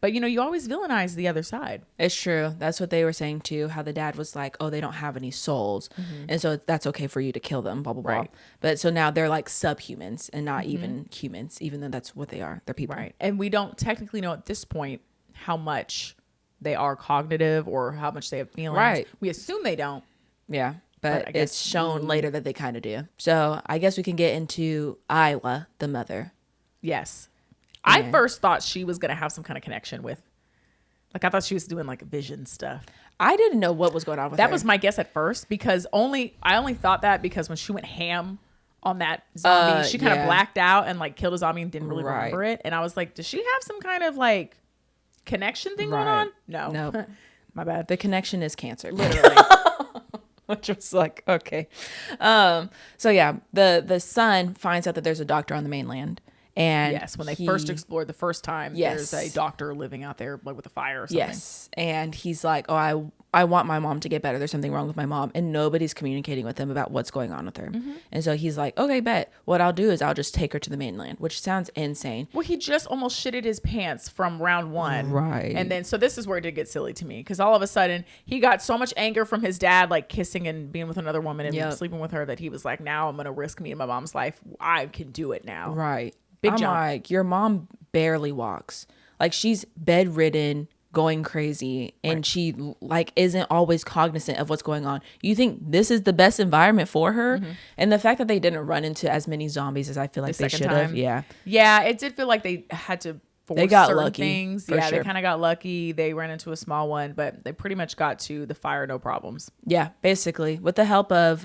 But you always villainize the other side. It's true. That's what they were saying too, how the dad was like, oh, they don't have any souls, and so that's okay for you to kill them, blah blah blah. But so now they're like subhumans and not even humans, even though that's what they are. They're people, right? And we don't technically know at this point how much they are cognitive or how much they have feelings. Right. We assume they don't. Yeah. But it's shown later that they kind of do. So I guess we can get into Isla, the mother. Yes. I first thought she was going to have some kind of connection with, like, I thought she was doing like vision stuff. I didn't know what was going on with her. That was my guess at first, because I only thought that because when she went ham on that zombie. She kind of yeah. blacked out and like killed a zombie and didn't really Right. remember it. And I was like, does she have some kind of like connection thing going on? No. Nope. My bad. The connection is cancer. Literally. Which was like, okay. So yeah, the son finds out that there's a doctor on the mainland. And yes, when they first explored the first time, Yes. there's a doctor living out there like with a fire or something. Yes. And he's like, oh, I want my mom to get better. There's something wrong with my mom. And nobody's communicating with him about what's going on with her. Mm-hmm. And so he's like, okay, bet. What I'll do is I'll just take her to the mainland, which sounds insane. Well, he just almost shitted his pants from round 1. Right. And then, so this is where it did get silly to me. Because all of a sudden, he got so much anger from his dad, like kissing and being with another woman and sleeping with her, that he was like, now I'm going to risk me and my mom's life. I can do it now. Right. Big I'm jump. like, your mom barely walks. Like, she's bedridden, going crazy, and she like isn't always cognizant of what's going on. You think this is the best environment for her? And the fact that they didn't run into as many zombies as I feel like they should have. Yeah. Yeah, it did feel like they had to force They got certain lucky, things. for Yeah, sure. they kind of got lucky. They ran into a small one, but they pretty much got to the fire, no problems. Yeah, basically with the help of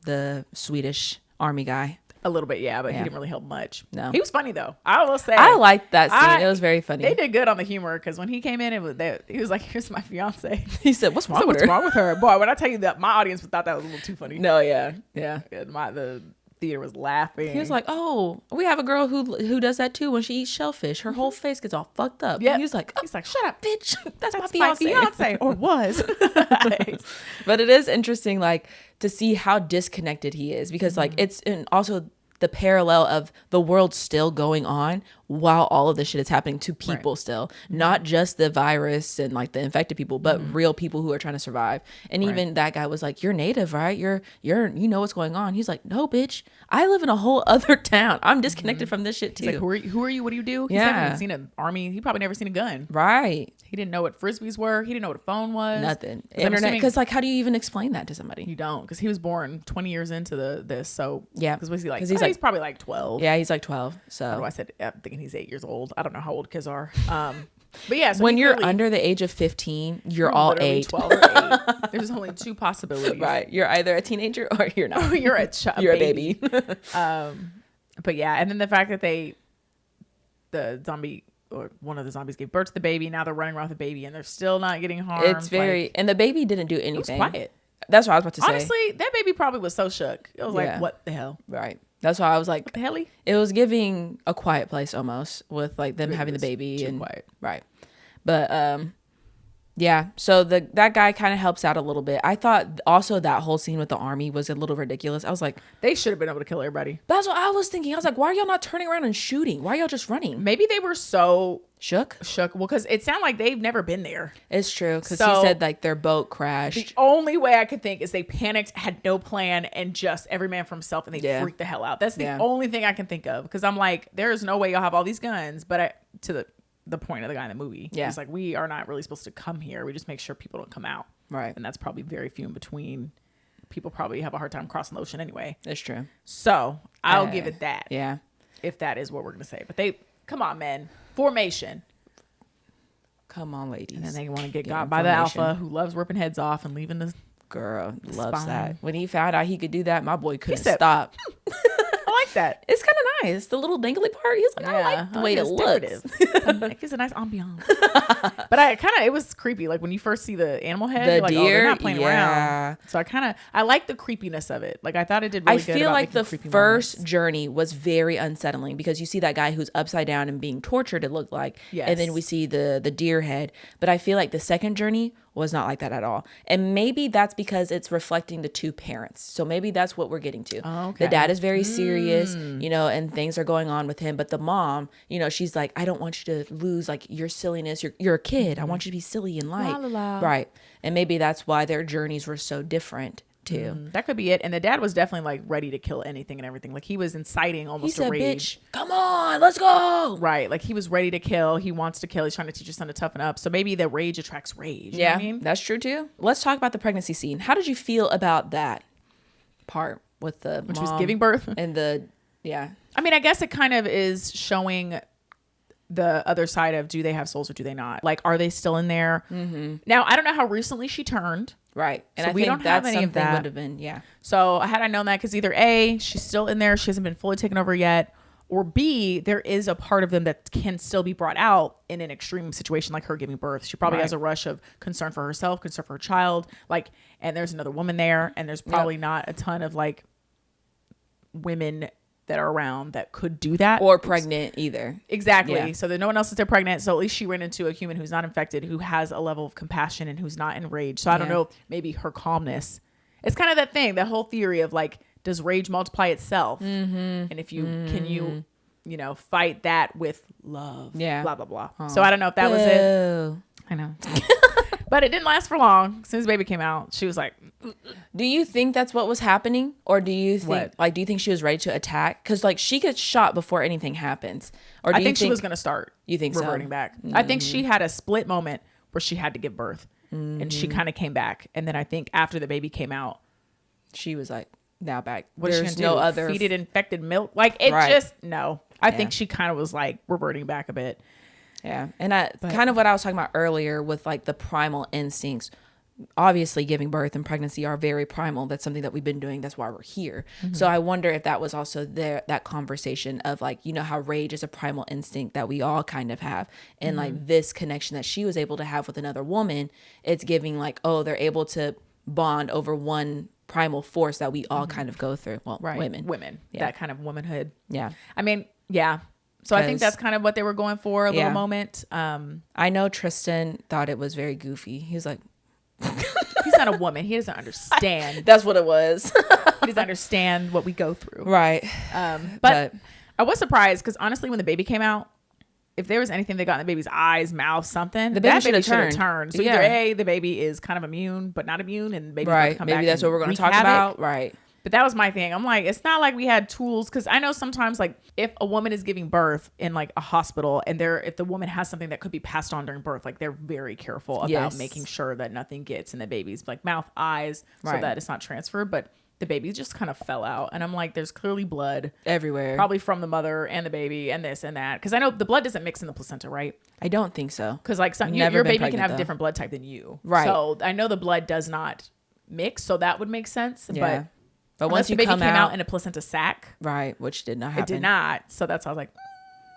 the Swedish army guy. A little bit, yeah, but he didn't really help much. No. He was funny though. I will say, I liked that scene. It was very funny. They did good on the humor because when he came in, he was like, "Here's my fiance." He said, "What's wrong with What's her?" wrong with her? Boy, when I tell you that, my audience thought that was a little too funny. No, yeah. The theater was laughing. He was like, "Oh, we have a girl who does that too. When she eats shellfish, her whole face gets all fucked up." Yeah. And he was like, "He's like, shut up, bitch. That's my my fiance." fiance, or was." But it is interesting, like, to see how disconnected he is, because like it's and also the parallel of the world still going on while all of this shit is happening to people still, not just the virus and like the infected people, but real people who are trying to survive. And even that guy was like, "You're native, right? You know what's going on." He's like, "No, bitch, I live in a whole other town. I'm disconnected from this shit too." He's like, who are you? What do you do? He's Yeah. never even seen an army. He probably never seen a gun. Right. He didn't know what frisbees were. He didn't know what a phone was. Nothing. 'Cause I'm Internet. assuming- Because like, how do you even explain that to somebody? You don't, because he was born 20 years into this. So Yeah. because was he like? 'Cause He's, he's like- probably like 12. Yeah, he's like 12. I So don't know. I said I'm thinking he's 8 years old. I don't know how old kids are. But yeah, so when he you're clearly- under the age of 15, you're all literally 8. 12 or 8. There's only 2 possibilities. Right. You're either a teenager or you're not. You're You're a baby. But yeah, and then the fact that the zombie or one of the zombies gave birth to the baby. Now they're running around with the baby, and they're still not getting harmed. It's very, and the baby didn't do anything. It was quiet. That's what I was about to say. Honestly, that baby probably was so shook. It was Yeah. like, what the hell? Right. That's why I was like, What the hell? it was giving A Quiet Place almost, with like them It having the was baby too and quiet. right. But yeah, so that guy kind of helps out a little bit. I thought also that whole scene with the army was a little ridiculous. I was like, They should have been able to kill everybody. that's what I was thinking. I was like, why are y'all not turning around and shooting? Why are y'all just running? Maybe they were so Shook? shook. Well, because it sounded like they've never been there. It's true, because So- he said like their boat The crashed. only way I could think is they panicked, had no plan, and just every man for himself, and they Yeah. freaked the hell out. That's the Yeah. only thing I can think of. Because I'm like, there is no way y'all have all these guns. But to the point of the guy in the movie, Yeah. he's like, we are not really supposed to come here. We just make sure people don't come out. Right. And that's probably very few in between. People probably have a hard time crossing the ocean anyway. It's true. So I'll give it that. Yeah. If that is what we're gonna say. But come on, men. Formation. Come on, ladies. And then they want to get Get got by the information. alpha who loves ripping heads off and leaving the Girl loves spine. that. When he found out he could do that, my boy couldn't said- I I like that. It's kind of nice. The little dangly part. He's like, I like the way it looks. It gives a nice ambiance. But it was creepy. Like when you first see the animal head, The you're like, oh, they're deer, not playing yeah. around. So I like the creepiness of it. Like I thought it did really I good. feel about like making the creepy first moments. journey was very unsettling, because you see that guy who's upside down and being tortured, it looked like. Yes. And then we see the deer head. But I feel like the second journey was not like that at all. And maybe that's because it's reflecting the two parents. So maybe that's what we're getting to. Oh, okay. The dad is very serious, and things are going on with him. But the mom, she's like, I don't want you to lose like your silliness. You're a kid. I want you to be silly and light. La, la, la. Right. And maybe that's why their journeys were so different too. That could be it. And the dad was definitely like ready to kill anything and everything. Like he was inciting He almost said, a rage. bitch, come on, let's go. Right. Like he was ready to kill. He wants to kill. He's trying to teach his son to toughen up. So maybe the rage attracts rage. You know what I mean? That's true too. Let's talk about the pregnancy scene. How did you feel about that part with the When she mom was giving birth? and the yeah? I mean, I guess it kind of is showing the other side of, do they have souls or do they not? Like, are they still in there? Now, I don't know how recently she turned. Right. And so I we think don't that's have any of something that. would have been, yeah. So had I known that, because either A, she's still in there, she hasn't been fully taken over yet, or B, there is a part of them that can still be brought out in an extreme situation like her giving birth. She probably has a rush of concern for herself, concern for her child, like, and there's another woman there, and there's probably not a ton of like women that are around that could do that, or pregnant either. Exactly. Yeah. So that no one else is there pregnant. So at least she ran into a human who's not infected, who has a level of compassion and who's not enraged. So I don't know, maybe her calmness. It's kind of that thing, that whole theory of like, does rage multiply itself? And if you can you know, fight that with love? Yeah. Blah blah blah. So I don't know if that was it. I know. But it didn't last for long. As soon as the baby came out, she was like, do you think that's what was happening? Or do you think do you think she was ready to attack? Because like she gets shot before anything happens. Or do I think she was gonna start reverting back. I think she had a split moment where she had to give birth. And she kind of came back. And then I think after the baby came out, she was like, now back. What there's no other feed it infected milk. Like it just no. I think she kind of was like reverting back a bit. Yeah. And kind of what I was talking about earlier with like the primal instincts. Obviously giving birth and pregnancy are very primal. That's something that we've been doing. That's why we're here. So I wonder if that was also that conversation of like, you know, how rage is a primal instinct that we all kind of have. And like this connection that she was able to have with another woman, it's giving like, oh, they're able to bond over one primal force that we all kind of go through. Well, women, that kind of womanhood. Yeah. I mean, yeah. So I think that's kind of what they were going for, a little moment. I know Tristan thought it was very goofy. He was like, he's not a woman. He doesn't understand. That's what it was. He doesn't understand what we go through. Right. But I was surprised because honestly, when the baby came out, if there was anything that got in the baby's eyes, mouth, something, the baby should have turned. So either A, the baby is kind of immune, but not immune, and the baby's going to come back. Maybe that's what we're going to talk about. Right. But that was my thing. I'm like, it's not like we had tools, because I know sometimes like if a woman is giving birth in like a hospital and if the woman has something that could be passed on during birth, like they're very careful about making sure that nothing gets in the baby's like mouth, eyes, so that it's not transferred. But the baby just kind of fell out. And I'm like, there's clearly blood everywhere, probably from the mother and the baby and this and that. Because I know the blood doesn't mix in the placenta, right? I don't think so. Because like your baby can have a different blood type than you. Right. So I know the blood does not mix. So that would make sense. Yeah. But once the baby came out in a placenta sac. Right. Which did not happen. It did not. So that's how I was like.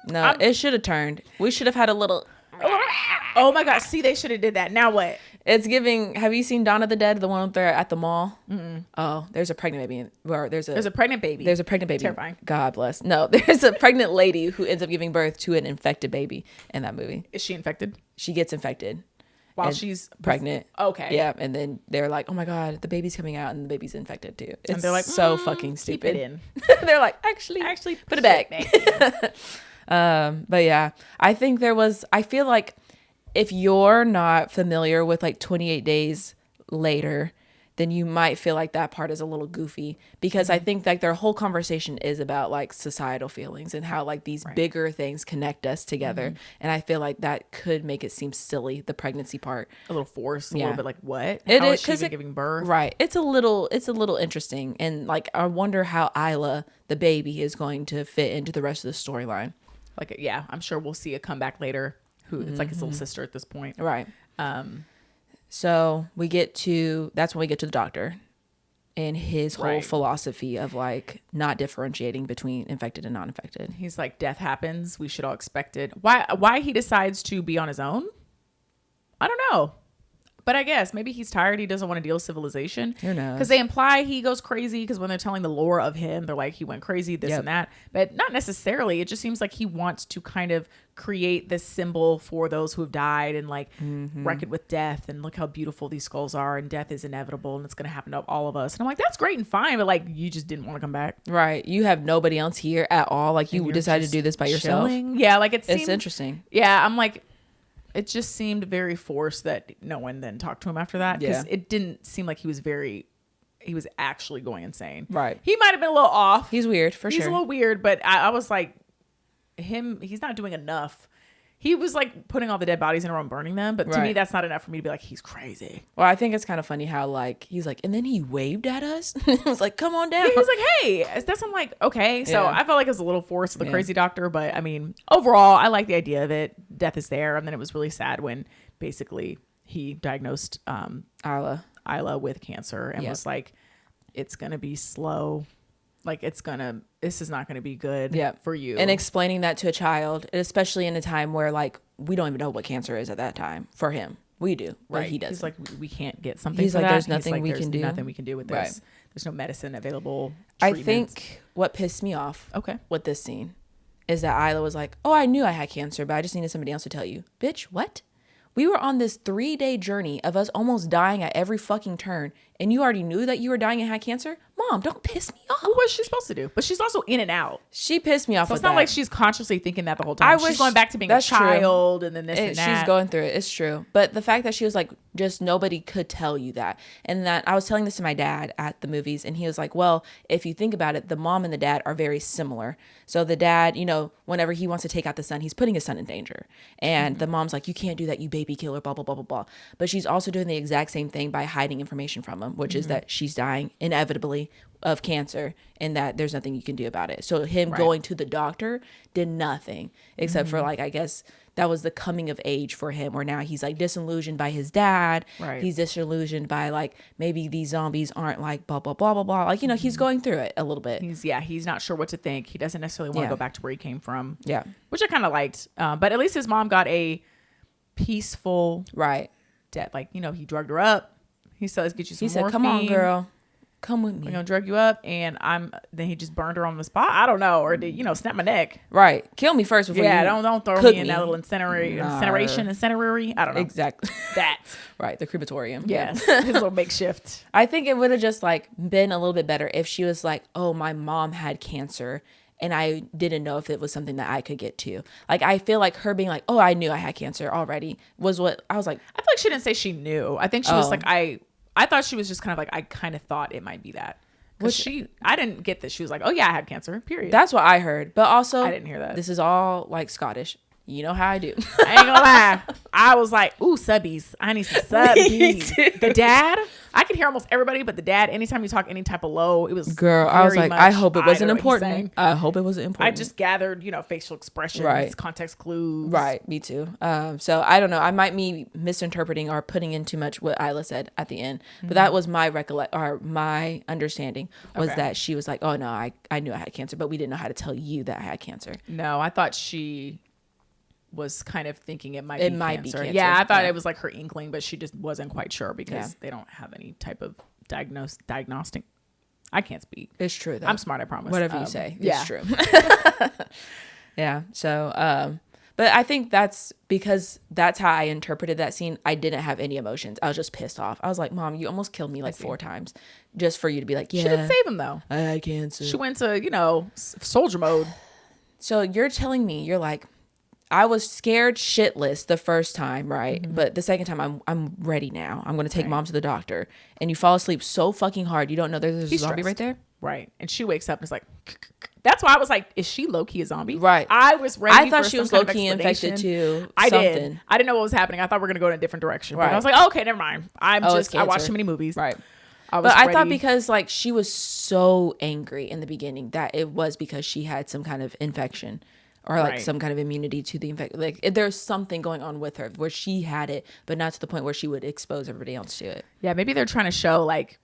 No, it should have turned. We should have had a little. Oh my gosh. See, they should have did that. Now what? It's giving. Have you seen Dawn of the Dead? The one up there at the mall? Oh, there's a pregnant baby. There's a pregnant baby. There's a pregnant baby. Terrifying. God bless. No, there's a pregnant lady who ends up giving birth to an infected baby in that movie. Is she infected? She gets infected. While she's pregnant. Okay. Yeah. And then they're like, oh my God, the baby's coming out and the baby's infected too. It's and they're like, so fucking stupid. Keep it in. They're like, actually put it back. But yeah, I think I feel like if you're not familiar with like 28 days later, then you might feel like that part is a little goofy, because I think like their whole conversation is about like societal feelings and how like these bigger things connect us together. And I feel like that could make it seem silly, the pregnancy part. A little forced, a little bit like, what? How is she even giving birth? Right. It's a little interesting. And like, I wonder how Isla, the baby, is going to fit into the rest of the storyline. Like, yeah, I'm sure we'll see a comeback later. It's like his little sister at this point. Right. So that's when we get to the doctor and his whole philosophy of like not differentiating between infected and non-infected. He's like, death happens. We should all expect it. Why he decides to be on his own? I don't know. But I guess maybe he's tired. He doesn't want to deal with civilization. Who knows? Because they imply he goes crazy, because when they're telling the lore of him, they're like, he went crazy, this and that. But not necessarily. It just seems like he wants to kind of create this symbol for those who have died and like reckon with death, and look how beautiful these skulls are, and death is inevitable and it's going to happen to all of us. And I'm like, that's great and fine, but like, you just didn't want to come back. Right. You have nobody else here at all. Like, you decided to do this by yourself. Yeah. Like it's interesting. Yeah. I'm like, it just seemed very forced that no one then talked to him after that, because it didn't seem like he was actually going insane. Right. He might have been a little off. He's weird for sure. He's a little weird, but I was like, he's not doing enough. he was like putting all the dead bodies in a row and burning them. But to me, that's not enough for me to be like, he's crazy. Well, I think it's kind of funny how like he's like, and then he waved at us. It was like, come on down. Yeah, he was like, hey, that's I'm like, okay. So I felt like it was a little forced with the crazy doctor, but I mean, overall, I like the idea of it. Death is there, and then it was really sad when basically he diagnosed Isla with cancer and was like, it's gonna be slow. Like this is not going to be good for you. And explaining that to a child, especially in a time where like we don't even know what cancer is at that time for him. We do, but he doesn't. He's like, we can't get something. He's for like, that. there's nothing we can do. Nothing we can do with this. Right. There's no medicine available. I think what pissed me off with this scene is that Isla was like, oh, I knew I had cancer, but I just needed somebody else to tell you. Bitch, what? We were on this 3-day journey of us almost dying at every fucking turn, and you already knew that you were dying and had cancer? Mom, don't piss me off. Well, what's she supposed to do? But she's also in and out. She pissed me off. So it's not like she's consciously thinking that the whole time. She's going back to being a child and then this and that. She's going through it. It's true. But the fact that she was like, just nobody could tell you that. And that I was telling this to my dad at the movies, and he was like, well, if you think about it, the mom and the dad are very similar. So the dad, you know, whenever he wants to take out the son, he's putting his son in danger. And the mom's like, you can't do that, you baby killer, blah, blah, blah, blah, blah. But she's also doing the exact same thing by hiding information from him, which is that she's dying inevitably of cancer and that there's nothing you can do about it. So him going to the doctor did nothing except for like, I guess that was the coming of age for him, where now he's like disillusioned by his dad. Right. He's disillusioned by like, maybe these zombies aren't like blah, blah, blah, blah, blah. Like, you know, he's going through it a little bit. He's not sure what to think. He doesn't necessarily want to go back to where he came from. Yeah. Which I kind of liked. But at least his mom got a peaceful death. Like, you know, he drugged her up. He said, let's get you some morphine. He said, come on, girl. Come with me. We're gonna drug you up, and then he just burned her on the spot. I don't know, or did snap my neck? Right, kill me first before you. Don't throw me in that little incineration. I don't know exactly that. Right, the crematorium. Yes, his little makeshift. I think it would have just like been a little bit better if she was like, "Oh, my mom had cancer." And I didn't know if it was something that I could get to. Like, I feel like her being like, oh, I knew I had cancer already was what I was like. I feel like she didn't say she knew. I think she was like, I thought she was just kind of like, I kind of thought it might be that. I didn't get that. She was like, oh yeah, I had cancer, period. That's what I heard. But also, I didn't hear that. This is all like Scottish. You know how I do. I ain't gonna lie. I was like, ooh, subbies. I need some subbies. The dad, I could hear almost everybody, but the dad, anytime you talk any type of low, it was I was like, I hope it wasn't important. I hope it wasn't important. I just gathered, facial expressions, context clues. Right, me too. So I don't know. I might be misinterpreting or putting in too much what Isla said at the end, but that was my my understanding was that she was like, oh no, I knew I had cancer, but we didn't know how to tell you that I had cancer. No, I thought she was kind of thinking it might be cancer. Yeah, I thought it was like her inkling, but she just wasn't quite sure because they don't have any type of diagnostic. I can't speak. It's true though. I'm smart, I promise. Whatever you say, it's true. Yeah. So, but I think that's because that's how I interpreted that scene. I didn't have any emotions. I was just pissed off. I was like, Mom, you almost killed me like 4 times just for you to be like, yeah. She didn't save him though. I had cancer. She went to, soldier mode. So you're telling me, you're like, I was scared shitless the first time, right? Mm-hmm. But the second time, I'm ready now. I'm going to take Mom to the doctor. And you fall asleep so fucking hard, you don't know there's a zombie right there? Right. And she wakes up and is like, that's why I was like, is she low-key a zombie? Right. I was ready I thought she was low-key infected too. I didn't know what was happening. I thought we were going to go in a different direction. Right. But I was like, okay, never mind. I watched too many movies. Right. I thought because like she was so angry in the beginning that it was because she had some kind of infection. Or like some kind of immunity to the infection. Like there's something going on with her where she had it, but not to the point where she would expose everybody else to it. Yeah, maybe they're trying to show like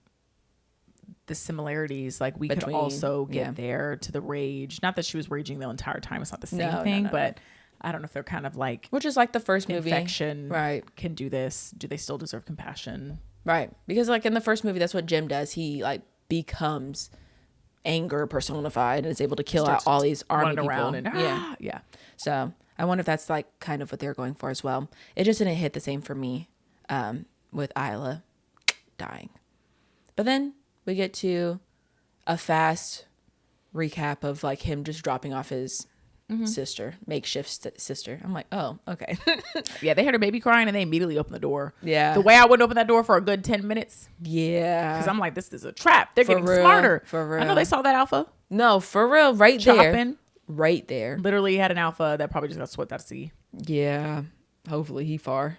the similarities. Like we could also get there to the rage. Not that she was raging the entire time. It's not the same thing, but I don't know if they're kind of like, which is like the first movie. Infection can do this. Do they still deserve compassion? Right, because like in the first movie, that's what Jim does. He like becomes anger personified and is able to kill out all these army people. Around and, yeah. So I wonder if that's like kind of what they're going for as well. It just didn't hit the same for me with Isla dying. But then we get to a fast recap of like him just dropping off his sister, makeshift sister. I'm like, oh, okay. Yeah, they heard her baby crying and they immediately opened the door. Yeah. The way I wouldn't open that door for a good 10 minutes. Yeah. Because I'm like, this is a trap. They're getting smarter. For real. I know they saw that alpha. No, for real. Right there. Right there. Literally had an alpha that probably just got swept out to sea. Yeah. Hopefully he far.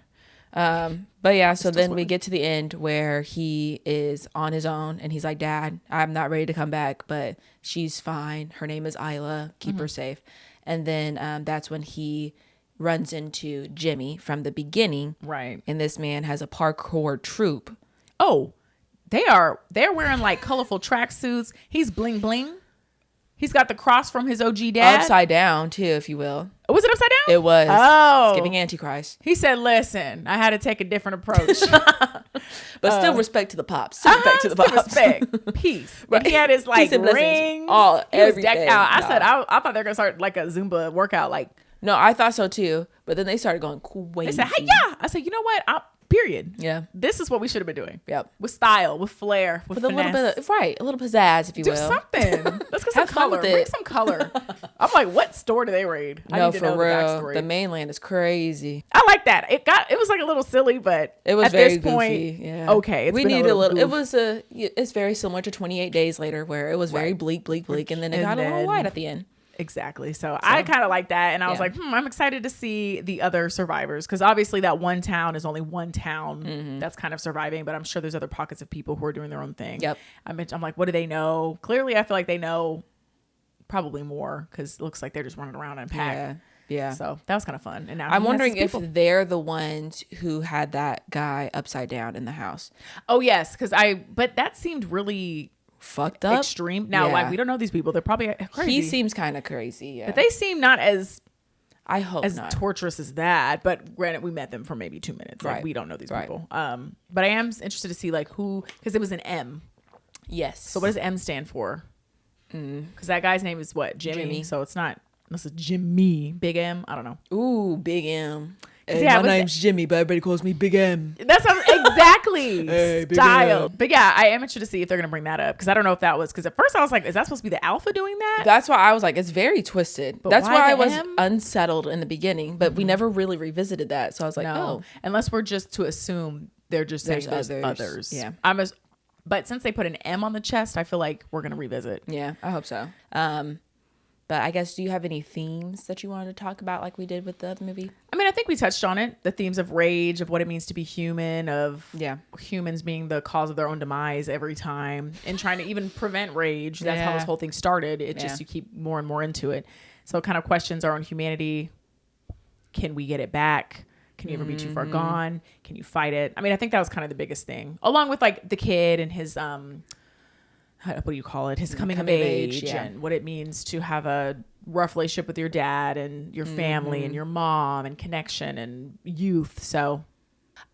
But yeah, so then we get to the end where he is on his own and he's like, Dad, I'm not ready to come back, but she's fine. Her name is Isla. Keep her safe. And then that's when he runs into Jimmy from the beginning. Right. And this man has a parkour troupe. Oh, they're wearing like colorful tracksuits. He's bling bling. He's got the cross from his OG dad. Upside down, too, if you will. Was it upside down? It was. Oh. It's giving Antichrist. He said, listen, I had to take a different approach. But still respect to the pops. Still respect to the pops. Respect. Peace. Right. He had his like rings. All, he was everything. decked out. I said, I thought they were going to start like a Zumba workout. Like, no, I thought so too. But then they started going crazy. They said, hey, yeah. I said, you know what? Period. Yeah. This is what we should have been doing. Yep. With style, with flair, with a little bit of, right, a little pizzazz, if you will. Do something. Let's get some Have fun color. with it. Bring some color. I'm like, what store do they raid? I No, need to for know real. the The mainland is crazy. I like that. It was like a little silly, but it was at very this point, goofy. Yeah. Okay. We need a little. Goof. It's very similar to 28 Days Later, where it was very bleak, and then it got a little light at the end. Exactly. So I kind of like that. And I was like, I'm excited to see the other survivors. Because obviously that one town is only one town that's kind of surviving. But I'm sure there's other pockets of people who are doing their own thing. Yep. I'm like, what do they know? Clearly, I feel like they know probably more. Because it looks like they're just running around in a pack. Yeah. So that was kind of fun. And now I'm wondering if they're the ones who had that guy upside down in the house. Oh, yes. But that seemed really... fucked up, extreme. Now, like, we don't know these people. They're probably crazy. He seems kind of crazy, yeah. But they seem not as I hope as not torturous as that. But granted, we met them for maybe 2 minutes. Like, we don't know these people. But I am interested to see like who, because it was an M. Yes. So what does M stand for? Because that guy's name is what? Jimmy. So it's not. This is Jimmy. Big M. I don't know. Ooh, Big M. Hey, my name's Jimmy, but everybody calls me Big M. That's exactly hey, style. But yeah, I am interested to see if they're gonna bring that up because I don't know if that was because at first I was like, is that supposed to be the alpha doing that? That's why I was like, it's very twisted. But that's why I was M? unsettled in the beginning, but we never really revisited that. So I was like, no, unless we're just to assume they're just saying there's others. Yeah, but since they put an M on the chest, I feel like we're gonna revisit. Yeah, I hope so. But I guess, do you have any themes that you wanted to talk about like we did with the other movie? I mean, I think we touched on it. The themes of rage, of what it means to be human, of humans being the cause of their own demise every time, and trying to even prevent rage. That's how this whole thing started. It just, you keep more and more into it. So it kind of questions our own humanity. Can we get it back? Can you ever be too far gone? Can you fight it? I mean, I think that was kind of the biggest thing. Along with like the kid and his, what do you call it? His coming of age and what it means to have a rough relationship with your dad and your family and your mom and connection and youth. So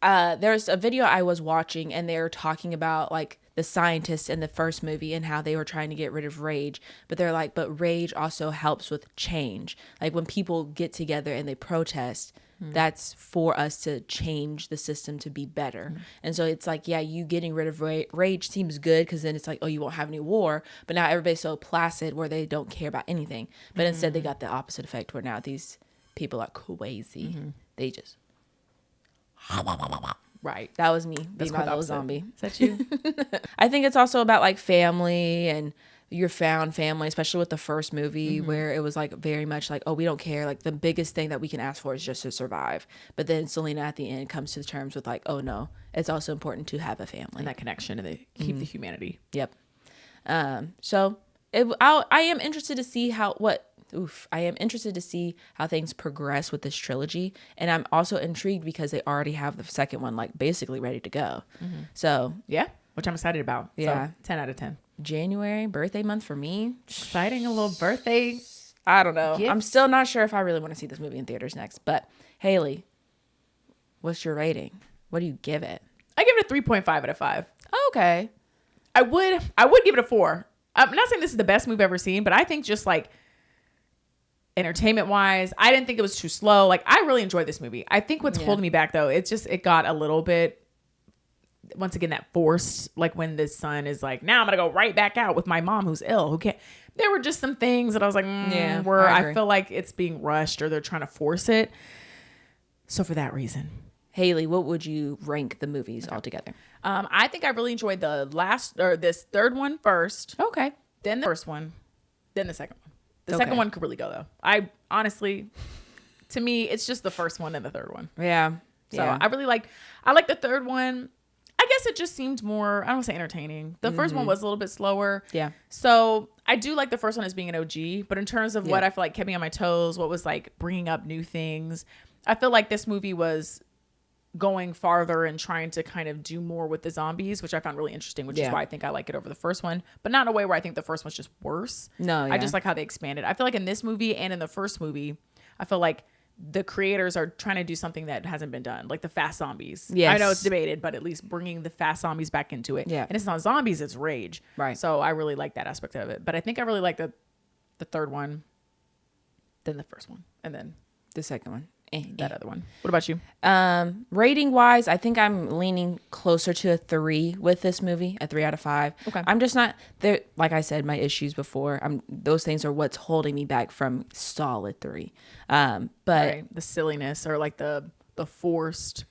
there's a video I was watching and they were talking about like the scientists in the first movie and how they were trying to get rid of rage, but they're like, but rage also helps with change. Like when people get together and they protest, that's for us to change the system to be better. And so it's like, you getting rid of rage seems good because then it's like, oh, you won't have any war. But now everybody's so placid where they don't care about anything. But instead they got the opposite effect where now these people are crazy. They just... Right. That was me. That's my little zombie. Is that you? I think it's also about like family and your found family, especially with the first movie where it was like very much like, oh, we don't care. Like the biggest thing that we can ask for is just to survive. But then Selena at the end comes to terms with like, oh no, it's also important to have a family. And that connection and they keep the humanity. Yep. So I am interested to see I am interested to see how things progress with this trilogy. And I'm also intrigued because they already have the second one like basically ready to go. So yeah, which I'm excited about. Yeah. So, 10 out of 10. January, birthday month for me. Exciting, a little birthday. I don't know. Gifts. I'm still not sure if I really want to see this movie in theaters next. But Hayley, what's your rating? What do you give it? I give it a 3.5 out of 5. Okay. I would give it a 4. I'm not saying this is the best movie I've ever seen, but I think just like entertainment wise, I didn't think it was too slow. Like I really enjoyed this movie. I think what's holding me back though, it got a little bit, once again, that forced, like when the son is like, now I'm gonna go right back out with my mom who's ill, who can't. There were just some things that I was like, I feel like it's being rushed or they're trying to force it. So for that reason, Hayley, what would you rank the movies altogether? I think I really enjoyed this third one first. Okay. Then the first one, then the second one. The second one could really go though. I honestly, to me, it's just the first one and the third one. Yeah. So I like the third one. I guess it just seemed more, I don't want to say entertaining. The first one was a little bit slower. Yeah. So I do like the first one as being an OG, but in terms of what I feel like kept me on my toes, what was like bringing up new things, I feel like this movie was going farther and trying to kind of do more with the zombies, which I found really interesting, which is why I think I like it over the first one, but not in a way where I think the first one's just worse. No, I just like how they expanded. I feel like in this movie and in the first movie, I feel like the creators are trying to do something that hasn't been done, like the fast zombies. Yes. I know it's debated, but at least bringing the fast zombies back into it. Yeah. And it's not zombies, it's rage. Right. So I really like that aspect of it. But I think I really like the third one, then the first one, and then The second one. that other one. What about you? Rating wise, I think I'm leaning closer to a 3 with this movie, a 3 out of 5. Okay. I'm just not there. Like I said, my issues before, those things are what's holding me back from solid 3. But Right. The silliness or like the forced.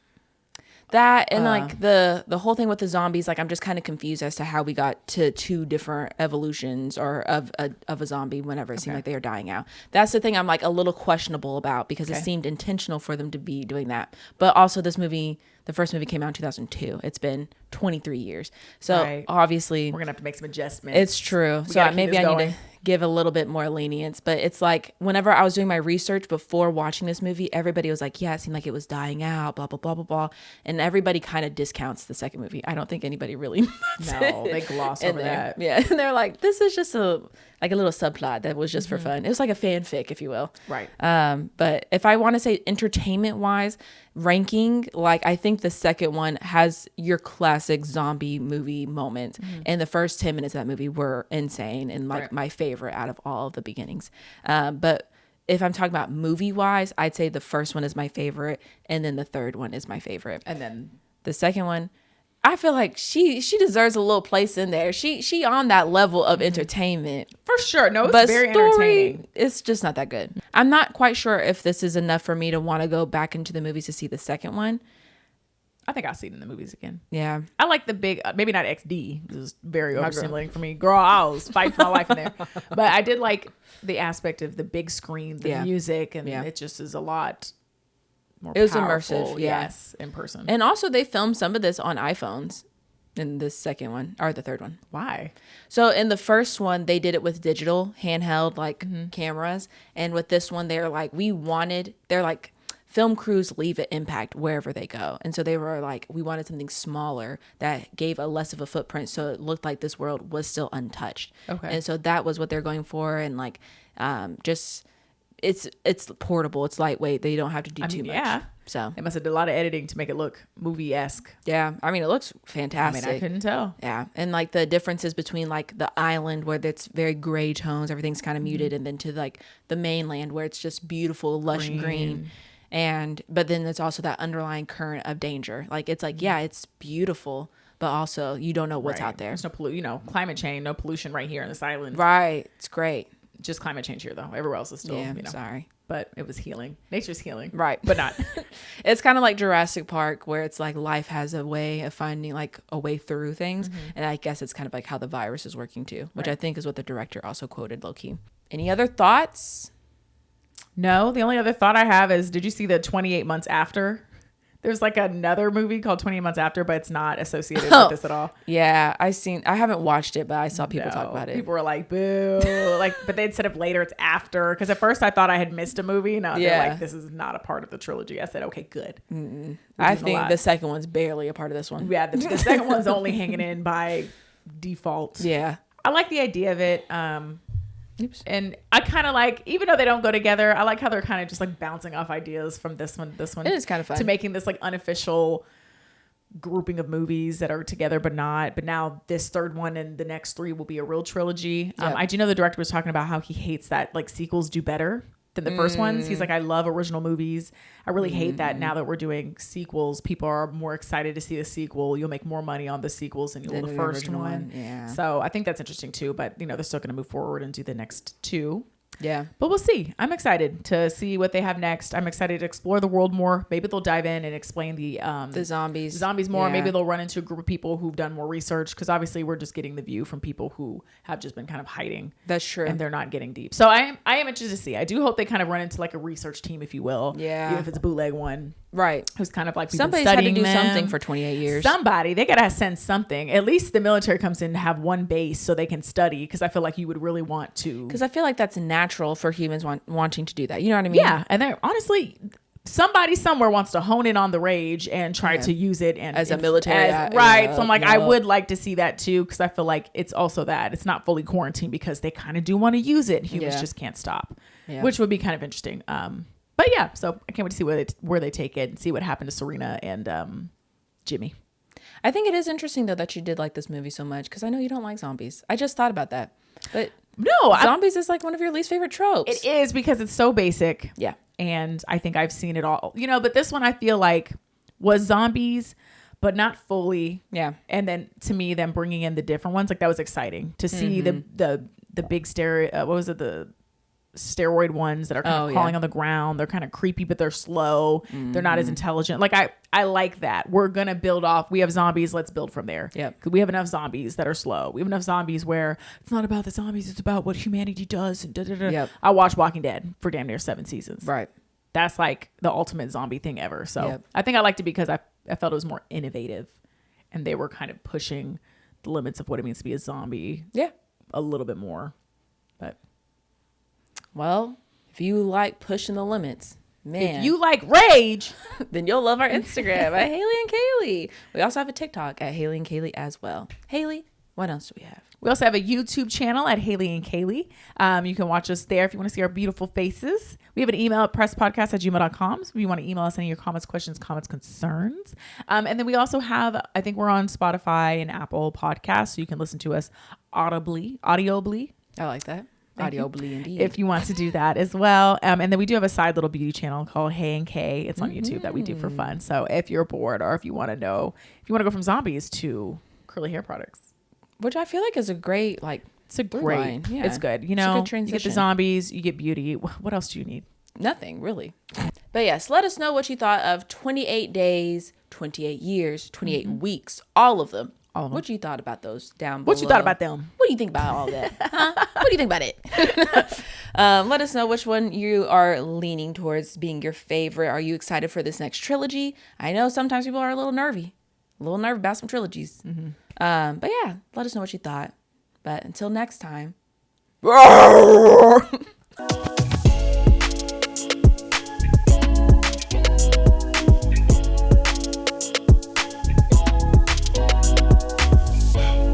that and like the whole thing with the zombies, like I'm just kind of confused as to how we got to 2 different evolutions or of a zombie whenever it seemed like they were dying out. That's the thing I'm like a little questionable about, because it seemed intentional for them to be doing that. But also this movie, the first movie came out in 2002. It's been 23 years. So obviously we're going to have to make some adjustments. it's true. So maybe I need to give a little bit more lenience, but it's like whenever I was doing my research before watching this movie, everybody was like, yeah, it seemed like it was dying out, blah, blah, blah, blah, blah. And everybody kind of discounts the second movie. I don't think anybody really they gloss over that. Yeah. And they're like, this is just a little subplot that was just for fun. It was like a fanfic, if you will. Right. But if I want to say entertainment wise, ranking, like I think the second one has your classic zombie movie moments. And the first 10 minutes of that movie were insane and like my favorite out of all of the beginnings. But if I'm talking about movie wise, I'd say the first one is my favorite, and then the third one is my favorite. And then the second one, I feel like she deserves a little place in there. She on that level of entertainment. for sure. No, it's very entertaining. It's just not that good. I'm not quite sure if this is enough for me to want to go back into the movies to see the second one. I think I'll see it in the movies again. Yeah. I like the big, maybe not XD. This is very overstimulating for me. Girl, I was fighting for my life in there. But I did like the aspect of the big screen, the music, and it just is a lot more It was powerful, immersive. yes, in person. And also they filmed some of this on iPhones in this second one, or the third one. Why? So in the first one, they did it with digital handheld like cameras. And with this one, they're like, film crews leave an impact wherever they go. And so they were like, we wanted something smaller that gave a less of a footprint, so it looked like this world was still untouched. Okay. And so that was what they're going for. And like, just it's portable, it's lightweight, they don't have to do too much. Yeah. So They must have did a lot of editing to make it look movie-esque. yeah, I mean, it looks fantastic. I couldn't tell. Yeah. And like the differences between like the island where it's very gray tones, everything's kind of muted, and then to like the mainland where it's just beautiful, lush green. But then there's also that underlying current of danger. Like it's like, yeah, it's beautiful, but also you don't know what's out there. There's no climate change, no pollution right here on this island. Right. It's great. Just climate change here though. Everywhere else is still, sorry. But it was healing. Nature's healing. Right. But not. It's kind of like Jurassic Park, where it's like life has a way of finding like a way through things. And I guess it's kind of like how the virus is working too, which I think is what the director also quoted low-key. Any other thoughts? No, the only other thought I have is, did you see the 28 Months After? There's like another movie called 28 Months After, but it's not associated with this at all. Yeah, I haven't watched it, but I saw people talk about it. People were like, boo. But they instead of later, it's after. Because at first I thought I had missed a movie. No, they're like, this is not a part of the trilogy. I said, okay, good. I think the second one's barely a part of this one. Yeah, the second one's only hanging in by default. Yeah. I like the idea of it. And I kind of like, even though they don't go together, I like how they're kind of just like bouncing off ideas from this one. It is kind of fun. To making this like unofficial grouping of movies that are together but not. But now this third one and the next 3 will be a real trilogy. I do know the director was talking about how he hates that like sequels do better than the first ones. He's like, I love original movies. I really hate that now that we're doing sequels, people are more excited to see the sequel. You'll make more money on the sequels than you will the first one. Yeah. So I think that's interesting too. But they're still going to move forward and do the next 2. Yeah. But we'll see. I'm excited to see what they have next. I'm excited to explore the world more. Maybe they'll dive in and explain the zombies more. Yeah. Maybe they'll run into a group of people who've done more research, because obviously we're just getting the view from people who have just been kind of hiding. That's true. And they're not getting deep. So I am interested to see. I do hope they kind of run into like a research team, if you will. Yeah. Even if it's a bootleg one. Right. Who's kind of like somebody's had to do something for 28 years. They gotta send something. At least the military comes in to have one base so they can study, because I feel like you would really want to. Because I feel like that's natural for humans wanting to do that. You know what I mean? Yeah. And then honestly, somebody somewhere wants to hone in on the rage and try to use it as a military. Right. So I'm like, I would like to see that too, because I feel like it's also that it's not fully quarantined, because they kind of do want to use it. Humans just can't stop, which would be kind of interesting. But yeah, so I can't wait to see where they take it and see what happened to Serena and Jimmy. I think it is interesting though that you did like this movie so much, because I know you don't like zombies. I just thought about that, but no, zombies is like one of your least favorite tropes. It is, because it's so basic. Yeah, and I think I've seen it all. But this one I feel like was zombies, but not fully. Yeah, and then to me, them bringing in the different ones, like that was exciting to see the big what was it, the steroid ones that are kind of crawling on the ground. They're kind of creepy, but they're slow. They're not as intelligent. Like I like that. We're gonna build off. We have zombies. Let's build from there. Yeah, because we have enough zombies that are slow. We have enough zombies where it's not about the zombies. It's about what humanity does. And Yep. I watched Walking Dead for damn near 7 seasons. Right. That's like the ultimate zombie thing ever. So I think I liked it because I felt it was more innovative, and they were kind of pushing the limits of what it means to be a zombie. Yeah, a little bit more, but. Well, if you like pushing the limits, man. If you like rage, then you'll love our Instagram at Hayley and Kayli. We also have a TikTok at Hayley and Kayli as well. Hayley, what else do we have? We also have a YouTube channel at Hayley and Kayli. You can watch us there if you want to see our beautiful faces. We have an email at presspodcast@gmail.com. So if you want to email us any of your comments, questions, concerns. And then we also have, I think we're on Spotify and Apple Podcasts, so you can listen to us audibly. I like that. Audibly indeed. If you want to do that as well. And then we do have a side little beauty channel called Hey and Kay. It's on YouTube that we do for fun. So if you're bored, or if you want to go from zombies to curly hair products. Which I feel like is a great, it's a great line. Yeah. It's good. It's a good transition. You get the zombies, you get beauty. What else do you need? Nothing, really. But yes, let us know what you thought of 28 days, 28 years, 28 weeks, all of them. What you thought about those down below? What you thought about them? What do you think about all that? Huh? What do you think about it? Let us know which one you are leaning towards being your favorite. Are you excited for this next trilogy? I know sometimes people are a little nervy about some trilogies. But yeah, let us know what you thought. But until next time.